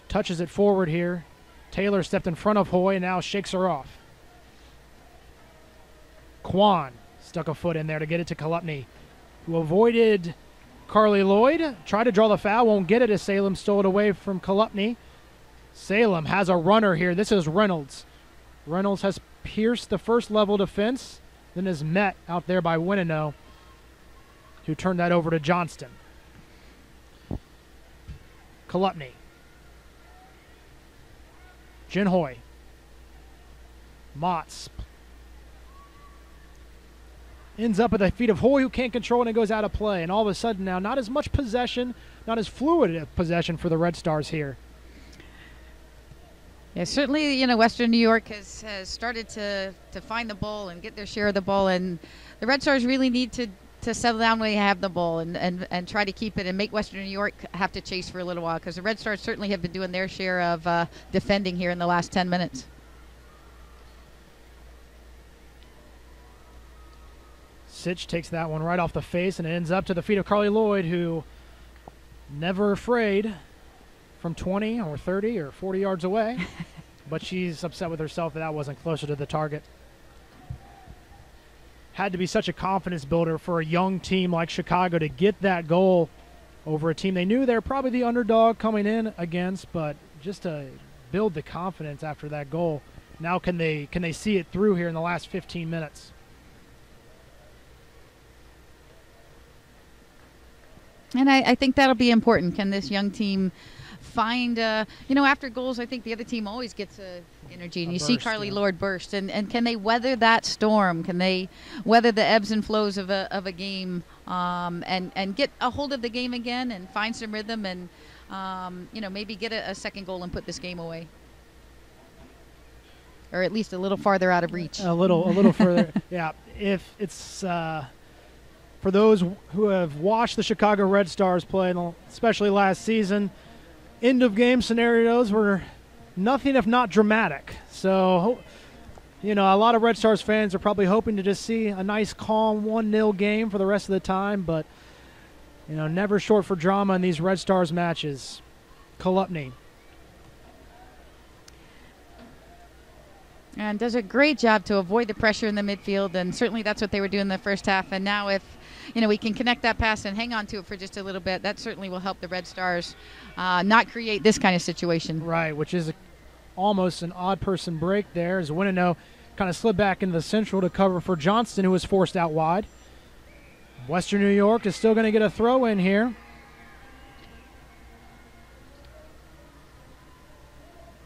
Touches it forward here. Taylor stepped in front of Hoy and now shakes her off. Kwan stuck a foot in there to get it to Kolupny, who avoided Carly Lloyd. Tried to draw the foul, won't get it as Salem stole it away from Kolupny. Salem has a runner here. This is Reynolds. Reynolds has pierced the first level defense, then is met out there by Winino, who turned that over to Johnston. Kolupny. Jinhoy. Motts. ends up at the feet of Hoy, who can't control it, and it goes out of play. And all of a sudden now, not as much possession, not as fluid of possession for the Red Stars here.
Yeah, certainly, Western New York has started to find the ball and get their share of the ball, and the Red Stars really need to settle down when they have the ball and try to keep it and make Western New York have to chase for a little while, because the Red Stars certainly have been doing their share of defending here in the last 10 minutes.
Sitch takes that one right off the face, and it ends up to the feet of Carly Lloyd, who never afraid from 20 or 30 or 40 yards away, but she's upset with herself that wasn't closer to the target. Had to be such a confidence builder for a young team like Chicago to get that goal over a team they knew they're probably the underdog coming in against, but just to build the confidence after that goal. Now can they see it through here in the last 15 minutes?
And I think that'll be important. Can this young team find, after goals, I think the other team always gets energy, and you see Carly Lloyd burst. And can they weather that storm? Can they weather the ebbs and flows of a game and get a hold of the game again and find some rhythm and, maybe get a second goal and put this game away? Or at least a little farther out of reach.
A little further. Yeah, if it's... for those who have watched the Chicago Red Stars play, especially last season, end-of-game scenarios were nothing if not dramatic. So, a lot of Red Stars fans are probably hoping to just see a nice, calm 1-0 game for the rest of the time, but, never short for drama in these Red Stars matches. Kolupny.
And does a great job to avoid the pressure in the midfield, and certainly that's what they were doing in the first half. And now if, we can connect that pass and hang on to it for just a little bit, that certainly will help the Red Stars not create this kind of situation.
Right, which is almost an odd person break there, as Winino kind of slid back into the central to cover for Johnston, who was forced out wide. Western New York is still going to get a throw in here.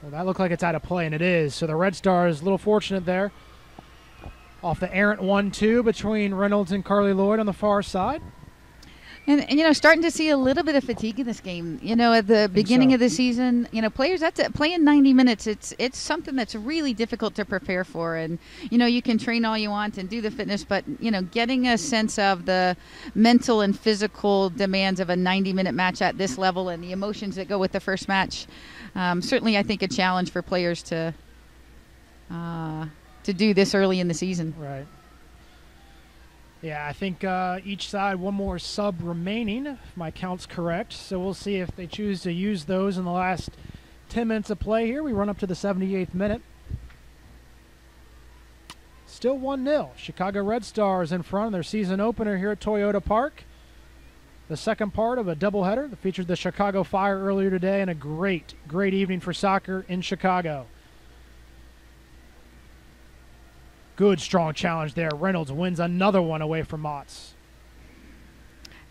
Well, that looked like it's out of play, and it is. So the Red Stars a little fortunate there. Off the errant 1-2 between Reynolds and Carly Lloyd on the far side.
And starting to see a little bit of fatigue in this game. At the beginning of the season, players playing 90 minutes. It's something that's really difficult to prepare for. And you can train all you want and do the fitness, but getting a sense of the mental and physical demands of a 90-minute match at this level and the emotions that go with the first match, certainly I think a challenge for players to do this early in the season.
Right. Yeah, I think each side one more sub remaining, if my count's correct. So we'll see if they choose to use those in the last 10 minutes of play here. We run up to the 78th minute. Still 1-0. Chicago Red Stars in front of their season opener here at Toyota Park. The second part of a doubleheader that featured the Chicago Fire earlier today, and a great evening for soccer in Chicago. Good, strong challenge there. Reynolds wins another one away from Motts.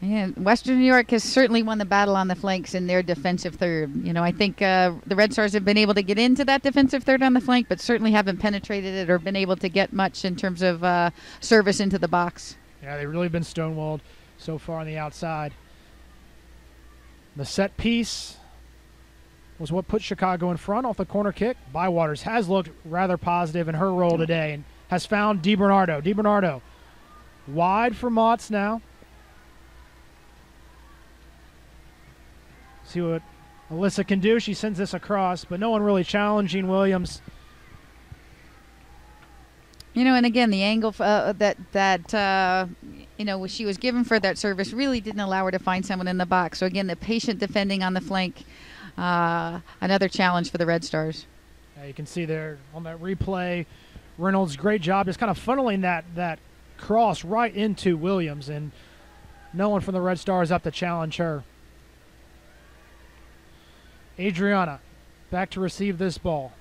And Western New York has certainly won the battle on the flanks in their defensive third. I think the Red Stars have been able to get into that defensive third on the flank, but certainly haven't penetrated it or been able to get much in terms of service into the box.
Yeah, they've really been stonewalled so far on the outside. The set piece was what put Chicago in front off the corner kick. Bywaters has looked rather positive in her role today and has found DiBernardo. DiBernardo wide for Motts now. See what Alyssa can do. She sends this across, but no one really challenging Williams.
And again, the angle that she was given for that service really didn't allow her to find someone in the box. So again, the patient defending on the flank, another challenge for the Red Stars.
Yeah, you can see there on that replay, Reynolds, great job just kind of funneling that cross right into Williams, and no one from the Red Stars up to challenge her. Adriana back to receive this ball.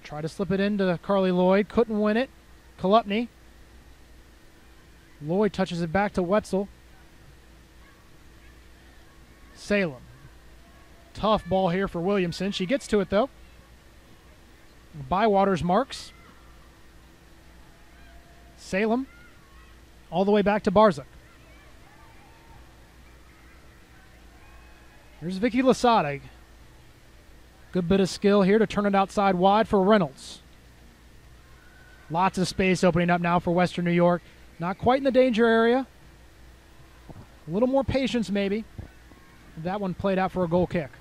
Try to slip it into Carly Lloyd. Couldn't win it. Kolupny. Lloyd touches it back to Wetzel. Salem. Tough ball here for Williamson. She gets to it, though. Bywaters marks. Salem all the way back to Barzak. Here's Vicky Lasada. Good bit of skill here to turn it outside wide for Reynolds. Lots of space opening up now for Western New York. Not quite in the danger area. A little more patience maybe. That one played out for a goal kick.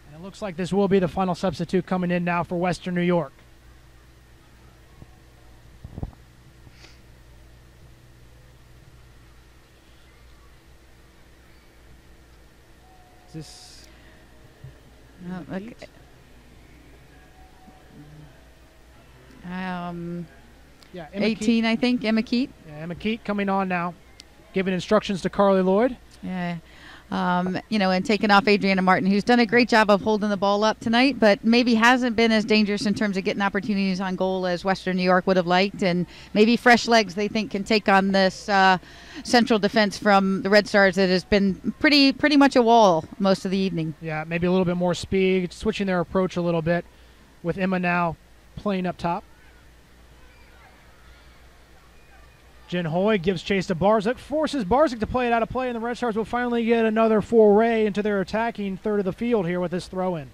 And it looks like this will be the final substitute coming in now for Western New York. Is this...
Okay.
Yeah,
18, I think, Emma Keat.
Yeah, Emma Keat coming on now, giving instructions to Carly Lloyd.
Yeah. And taking off Adriana Martin, who's done a great job of holding the ball up tonight, but maybe hasn't been as dangerous in terms of getting opportunities on goal as Western New York would have liked. And maybe fresh legs they think can take on this central defense from the Red Stars that has been pretty much a wall most of the evening.
Yeah, maybe a little bit more speed, switching their approach a little bit with Emma now playing up top. Jen Hoy gives chase to Barzak, forces Barzak to play it out of play, and the Red Stars will finally get another foray into their attacking third of the field here with this throw-in.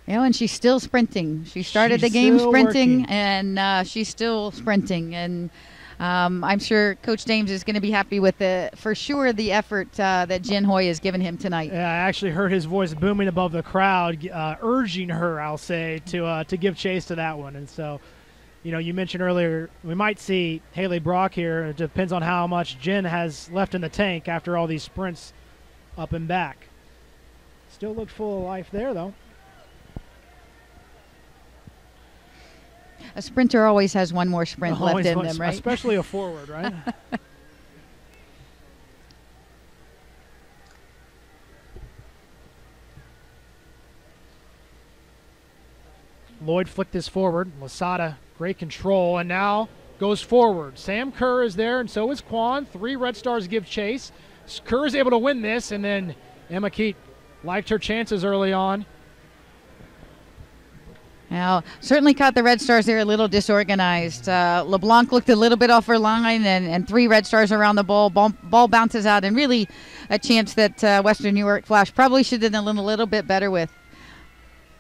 And she's still sprinting. She started the game sprinting,
working.
and she's still sprinting. And I'm sure Coach Dames is going to be happy with for sure the effort that Jen Hoy has given him tonight.
Yeah, I actually heard his voice booming above the crowd, urging her, I'll say, to give chase to that one. And so, you mentioned earlier we might see Haley Brock here. It depends on how much Jen has left in the tank after all these sprints up and back. Still looked full of life there, though.
A sprinter always has one more sprint left in them, right?
Especially a forward, right? Lloyd flicked this forward. Lasada, great control, and now goes forward. Sam Kerr is there, and so is Quan. 3 Red Stars give chase. Kerr is able to win this, and then Emma Keat liked her chances early on.
Now, certainly caught the Red Stars there a little disorganized. LeBlanc looked a little bit off her line, and 3 Red Stars around the ball. Ball bounces out, and really a chance that Western New York Flash probably should have done a little bit better with.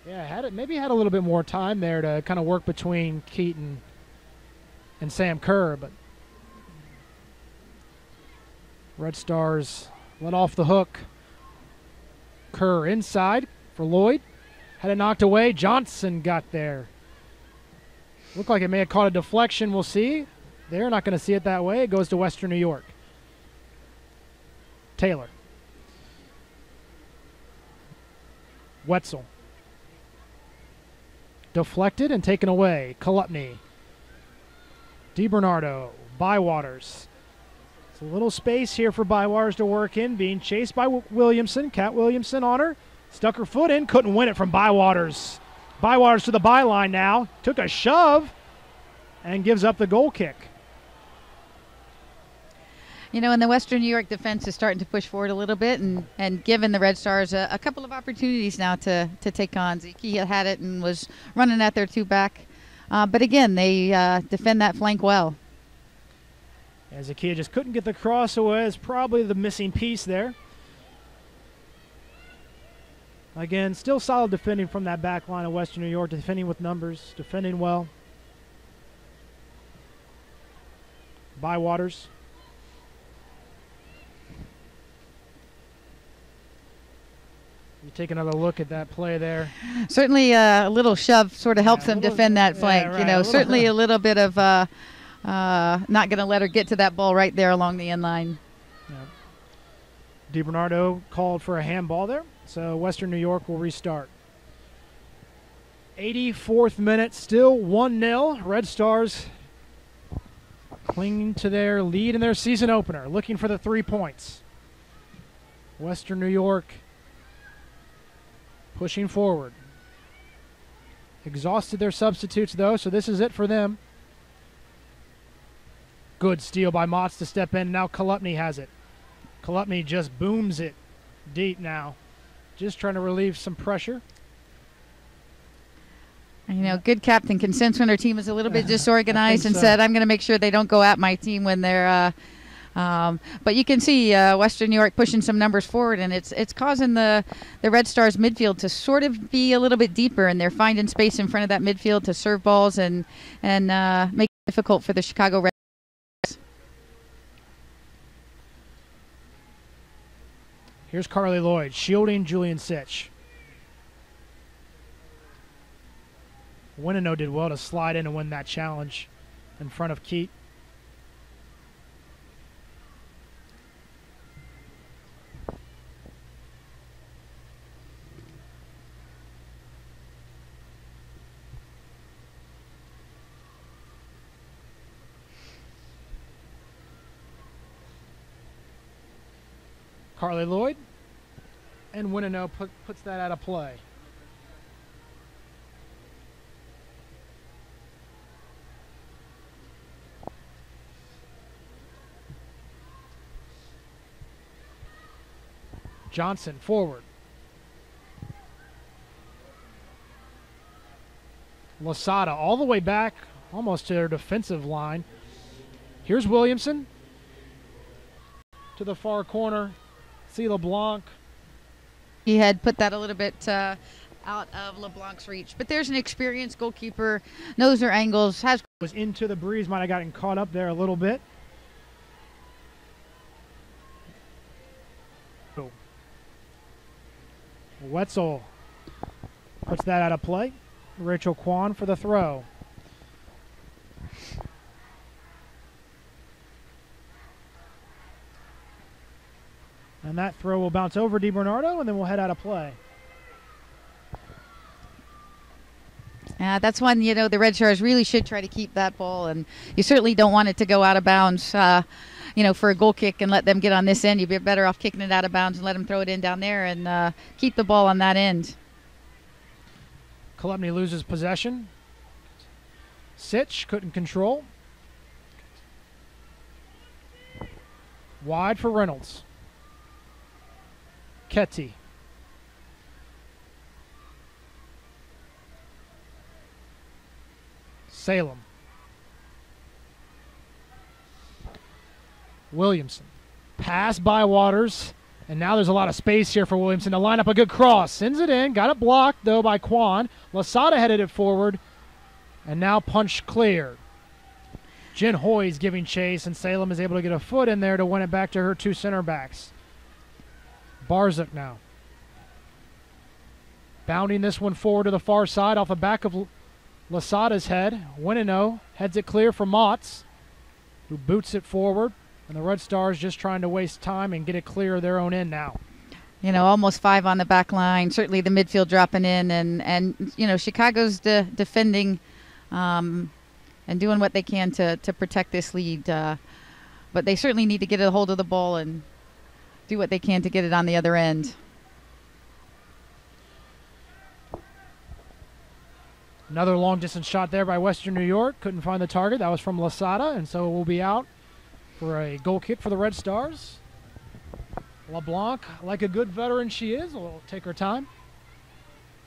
Yeah, maybe had a little bit more time there to kind of work between Keaton and Sam Kerr, but Red Stars let off the hook. Kerr inside for Lloyd. Had it knocked away. Johnson got there. Looked like it may have caught a deflection. We'll see. They're not going to see it that way. It goes to Western New York. Taylor. Wetzel. Deflected and taken away. Kolupny. DiBernardo. Bywaters. It's a little space here for Bywaters to work in. Being chased by Williamson. Kat Williamson on her. Stuck her foot in. Couldn't win it from Bywaters. Bywaters to the byline now. Took a shove and gives up the goal kick.
And the Western New York defense is starting to push forward a little bit and giving the Red Stars a couple of opportunities now to take on. Zakia had it and was running at their 2-back. But again, they defend that flank well.
As Zakia just couldn't get the cross away. It's probably the missing piece there. Again, still solid defending from that back line of Western New York, defending with numbers, defending well. Bywaters. You take another look at that play there.
Certainly a little shove sort of helps them defend that flank.
Yeah, right.
Certainly a little bit of not going to let her get to that ball right there along the end line.
Yeah. DiBernardo called for a handball there, so Western New York will restart. 84th minute, still 1-0. Red Stars clinging to their lead in their season opener, looking for the 3 points. Western New York pushing forward. Exhausted their substitutes, though, so this is it for them. Good steal by Motts to step in. Now Kolupny has it. Kolupny just booms it deep now. Just trying to relieve some pressure.
You know, good captain can sense when her team is a little bit disorganized and
so.
said, I'm going to make sure they don't go at my team when they're but you can see Western New York pushing some numbers forward, and it's causing the Red Stars midfield to sort of be a little bit deeper, and they're finding space in front of that midfield to serve balls and make it difficult for the Chicago Red Stars.
Here's Carly Lloyd shielding Julian Sitch. Winino did well to slide in and win that challenge in front of Keat. Carly Lloyd, and Winino puts that out of play. Johnson forward. Losada all the way back, almost to their defensive line. Here's Williamson to the far corner. See LeBlanc.
He had put that a little bit out of LeBlanc's reach. But there's an experienced goalkeeper, knows her angles,
Was into the breeze, might have gotten caught up there a little bit. Wetzel puts that out of play. Rachel Kwan for the throw. And that throw will bounce over DiBernardo, and then we'll head out of play.
That's one, you know, the Red Stars really should try to keep that ball, and you certainly don't want it to go out of bounds, you know, for a goal kick and let them get on this end. You'd be better off kicking it out of bounds and let them throw it in down there and keep the ball on that end.
Kolupny loses possession. Sitch couldn't control. Wide for Reynolds. Ketty. Salem. Williamson. Pass by Waters. And now there's a lot of space here for Williamson to line up a good cross. Sends it in. Got it blocked, though, by Kwan. Losada headed it forward. And now punch clear. Jen Hoy's giving chase, and Salem is able to get a foot in there to win it back to her two center backs. Barzuk now. Bounding this one forward to the far side off the back of Losada's head. Winino heads it clear for Motts, who boots it forward. And the Red Stars just trying to waste time and get it clear of their own end now.
You know, almost 5 on the back line. Certainly the midfield dropping in. And you know, Chicago's defending and doing what they can to protect this lead. But they certainly need to get a hold of the ball and do what they can to get it on the other end.
Another long distance shot there by Western New York. Couldn't find the target. That was from Losada, and so it will be out for a goal kick for the Red Stars. LeBlanc, like a good veteran she is, will take her time.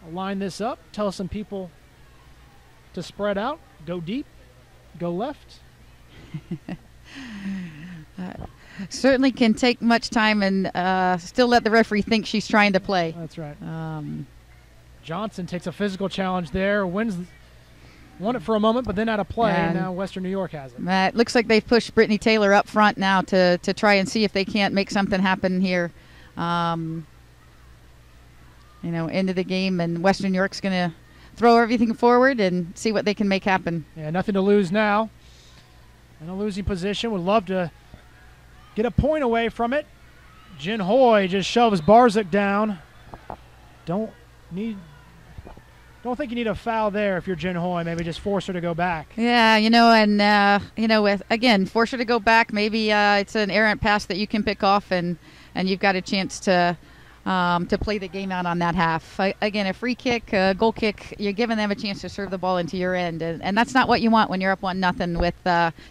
I'll line this up, tell some people to spread out, go deep, go left.
Certainly can take much time and still let the referee think she's trying to play.
That's right. Johnson takes a physical challenge there, won it for a moment, but then out of play, and now Western New York has it.
It looks like they've pushed Brittany Taylor up front now to try and see if they can't make something happen here. You know, into the game, and Western New York's going to throw everything forward and see what they can make happen.
Yeah, nothing to lose now. In a losing position, would love to get a point away from it. Jen Hoy just shoves Barzuk down. Don't think you need a foul there if you're Jen Hoy. Maybe just force her to go back.
Yeah, you know, and you know, again, force her to go back. Maybe it's an errant pass that you can pick off, and you've got a chance to play the game out on that half. Again, a free kick, a goal kick, you're giving them a chance to serve the ball into your end, and that's not what you want when you're up 1-0 with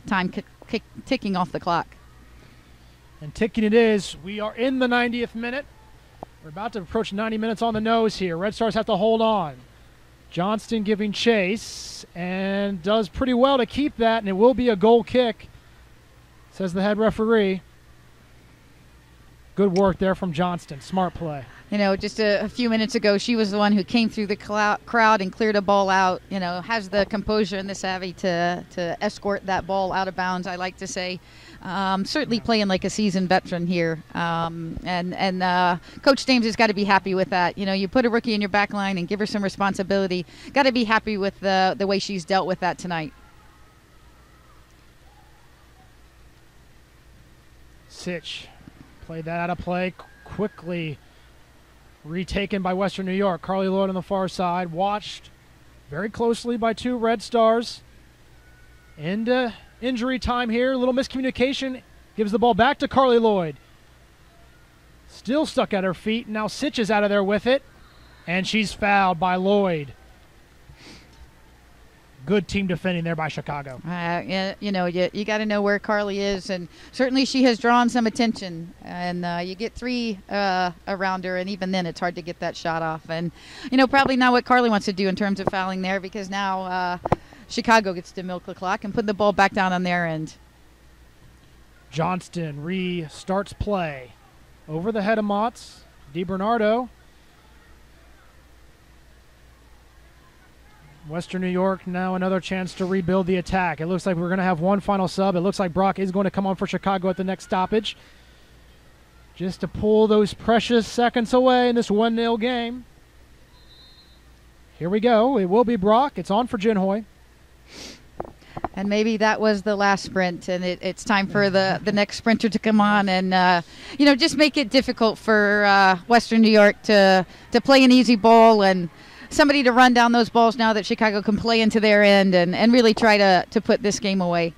time ticking off the clock.
And ticking it is. We are in the 90th minute. We're about to approach 90 minutes on the nose here. Red Stars have to hold on. Johnston giving chase and does pretty well to keep that, and it will be a goal kick, says the head referee. Good work there from Johnston. Smart play.
You know, just a few minutes ago, she was the one who came through the crowd and cleared a ball out. You know, has the composure and the savvy to escort that ball out of bounds, I like to say. Certainly playing like a seasoned veteran here. And Coach James has got to be happy with that. You know, you put a rookie in your back line and give her some responsibility. Got to be happy with the way she's dealt with that tonight.
Sitch played that out of play quickly. Retaken by Western New York. Carly Lloyd on the far side. Watched very closely by two Red Stars. And injury time here. A little miscommunication. Gives the ball back to Carly Lloyd. Still stuck at her feet. Now Sitch is out of there with it. And she's fouled by Lloyd. Good team defending there by Chicago.
You know, you got to know where Carly is, and certainly she has drawn some attention. And you get three around her, and even then it's hard to get that shot off. And, you know, probably not what Carly wants to do in terms of fouling there, because now Chicago gets to milk the clock and put the ball back down on their end.
Johnston restarts play. Over the head of Motts. DiBernardo. Western New York now another chance to rebuild the attack. It looks like we're going to have one final sub. It looks like Brock is going to come on for Chicago at the next stoppage, just to pull those precious seconds away in this 1-0 game. Here we go. It will be Brock. It's on for Jinhoy.
And maybe that was the last sprint, and it's time for the next sprinter to come on and, you know, just make it difficult for Western New York to play an easy ball, and somebody to run down those balls now that Chicago can play into their end and really try to put this game away.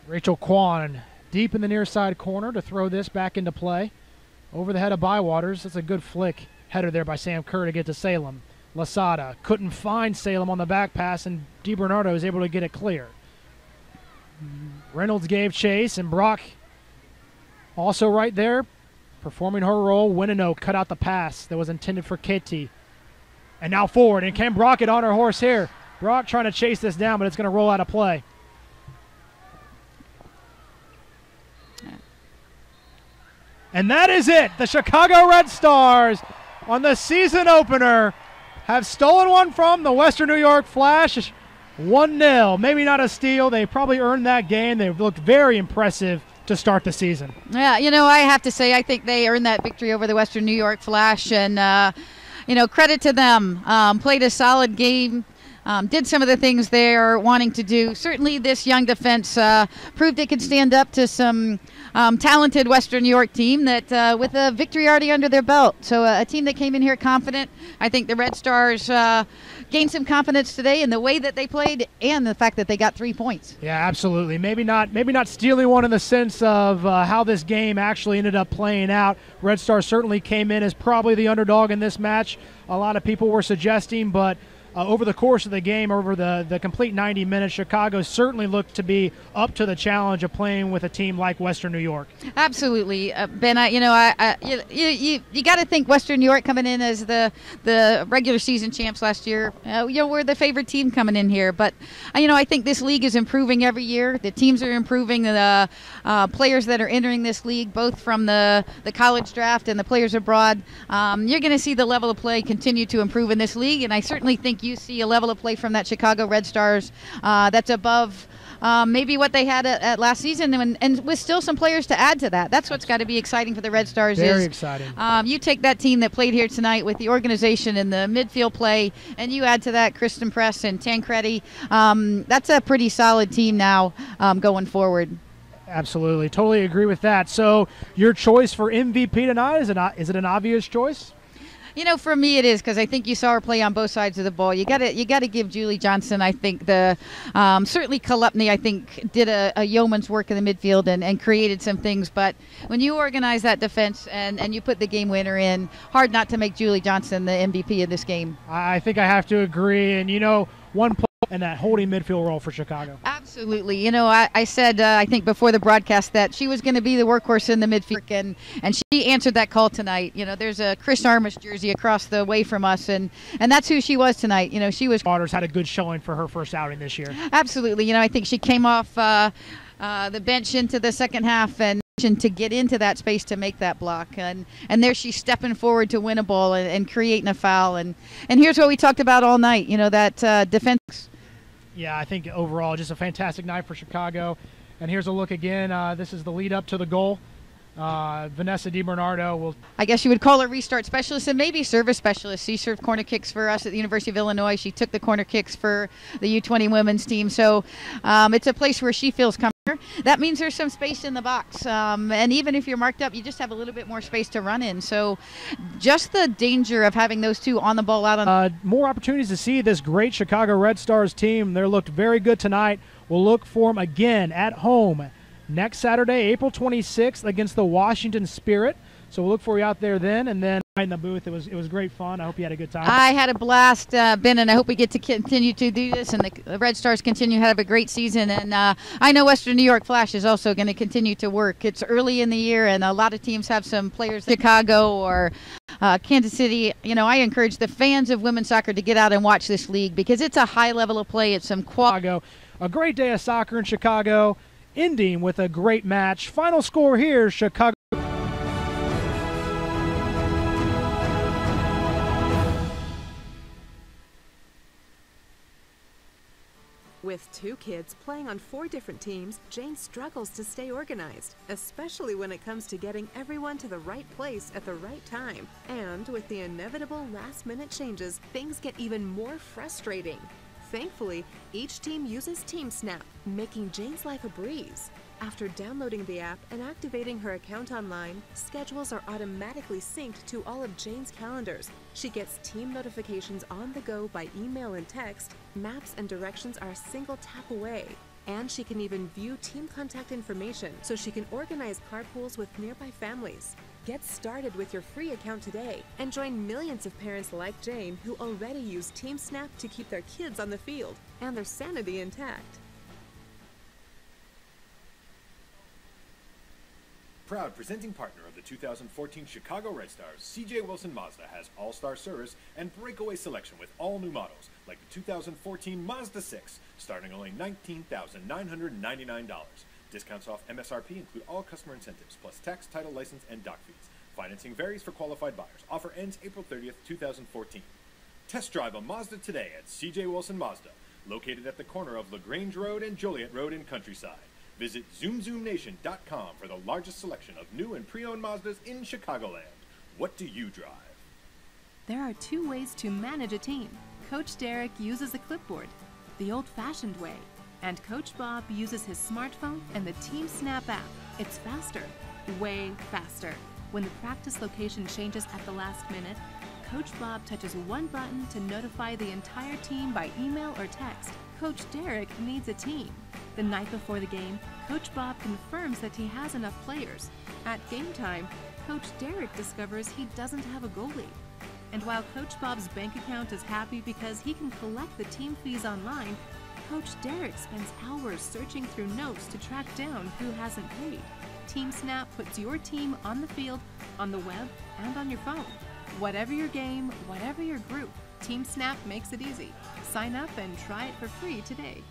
Rachel Kwan deep in the near side corner to throw this back into play. Over the head of Bywaters. That's a good flick header there by Sam Kerr to get to Salem. Lasada couldn't find Salem on the back pass, and DiBernardo is able to get it clear. Reynolds gave chase, and Brock also right there, performing her role. Winino cut out the pass that was intended for Katie. And now forward, and can Brock get on her horse here? Brock trying to chase this down, but it's going to roll out of play. And that is it. The Chicago Red Stars on the season opener have stolen one from the Western New York Flash. 1-0. Maybe not a steal. They probably earned that game. They looked very impressive to start the season.
Yeah, you know, I have to say I think they earned that victory over the Western New York Flash, and you know, credit to them. Played a solid game. Did some of the things they're wanting to do. Certainly this young defense proved it could stand up to some talented Western New York team that with a victory already under their belt. So a team that came in here confident. I think the Red Stars gained some confidence today in the way that they played and the fact that they got 3 points.
Yeah, absolutely. Maybe not stealing one in the sense of how this game actually ended up playing out. Red Stars certainly came in as probably the underdog in this match. A lot of people were suggesting, but over the course of the game, over the complete 90 minutes, Chicago certainly looked to be up to the challenge of playing with a team like Western New York.
Absolutely, Ben. You got to think Western New York coming in as the regular season champs last year. We're the favorite team coming in here, but I think this league is improving every year. The teams are improving. The players that are entering this league, both from the college draft and the players abroad, you're going to see the level of play continue to improve in this league, and I certainly think you see a level of play from that Chicago Red Stars that's above maybe what they had at last season, and with still some players to add to that. That's what's got to be exciting for the Red Stars.
Very exciting.
You take that team that played here tonight with the organization and the midfield play, and you add to that Kristen Press and Tancredi. That's a pretty solid team now going forward.
Absolutely. Totally agree with that. So your choice for MVP tonight, is it an obvious choice?
For me it is, because I think you saw her play on both sides of the ball. You got to give Julie Johnson, I think, certainly Kolupny, I think, did a yeoman's work in the midfield and created some things. But when you organize that defense and you put the game winner in, hard not to make Julie Johnson the MVP in this game.
I think I have to agree. And, one play in that holding midfield role for Chicago.
Absolutely. Absolutely. You know, I said, I think before the broadcast that she was going to be the workhorse in the midfield, and she answered that call tonight. You know, there's a Chris Armas jersey across the way from us, and that's who she was tonight. You know, she was.
Waters had a good showing for her first outing this year.
Absolutely. You know, I think she came off the bench into the second half and to get into that space to make that block, and there she's stepping forward to win a ball and creating a foul, and here's what we talked about all night. You know, that defense.
Yeah, I think overall just a fantastic night for Chicago. And here's a look again. This is the lead up to the goal. Vanessa DiBernardo will.
I guess you would call her restart specialist and maybe service specialist. She served corner kicks for us at the University of Illinois. She took the corner kicks for the U20 women's team. So it's a place where she feels comfortable. That means there's some space in the box. And even if you're marked up, you just have a little bit more space to run in. So just the danger of having those two on the ball out on.
More opportunities to see this great Chicago Red Stars team. They looked very good tonight. We'll look for them again at home next Saturday, April 26th, against the Washington Spirit. So we'll look for you out there then. And then in the booth, it was great fun. I hope you had a good time.
I had a blast, Ben, and I hope we get to continue to do this, and the Red Stars continue to have a great season. And I know Western New York Flash is also going to continue to work. It's early in the year, and a lot of teams have some players in Chicago or Kansas City. You know, I encourage the fans of women's soccer to get out and watch this league because it's a high level of play. It's some quality.
A great day of soccer in Chicago, ending with a great match. Final score here, Chicago.
With 2 kids playing on 4 different teams, Jane struggles to stay organized, especially when it comes to getting everyone to the right place at the right time. And with the inevitable last-minute changes, things get even more frustrating. Thankfully, each team uses TeamSnap, making Jane's life a breeze. After downloading the app and activating her account online, schedules are automatically synced to all of Jane's calendars. She gets team notifications on the go by email and text. Maps and directions are a single tap away. And she can even view team contact information so she can organize carpools with nearby families. Get started with your free account today and join millions of parents like Jane who already use TeamSnap to keep their kids on the field and their sanity intact.
Proud presenting partner of the 2014 Chicago Red Stars, CJ Wilson Mazda has all-star service and breakaway selection with all new models, like the 2014 Mazda 6, starting only $19,999. Discounts off MSRP include all customer incentives, plus tax, title, license, and dock fees. Financing varies for qualified buyers. Offer ends April 30th, 2014. Test drive a Mazda today at CJ Wilson Mazda, located at the corner of LaGrange Road and Joliet Road in Countryside. Visit ZoomZoomNation.com for the largest selection of new and pre-owned Mazdas in Chicagoland. What do you drive?
There are 2 ways to manage a team. Coach Derek uses a clipboard, the old-fashioned way, and Coach Bob uses his smartphone and the TeamSnap app. It's faster, way faster. When the practice location changes at the last minute, Coach Bob touches one button to notify the entire team by email or text. Coach Derek needs a team. The night before the game, Coach Bob confirms that he has enough players. At game time, Coach Derek discovers he doesn't have a goalie. And while Coach Bob's bank account is happy because he can collect the team fees online, Coach Derek spends hours searching through notes to track down who hasn't paid. TeamSnap puts your team on the field, on the web, and on your phone. Whatever your game, whatever your group, TeamSnap makes it easy. Sign up and try it for free today.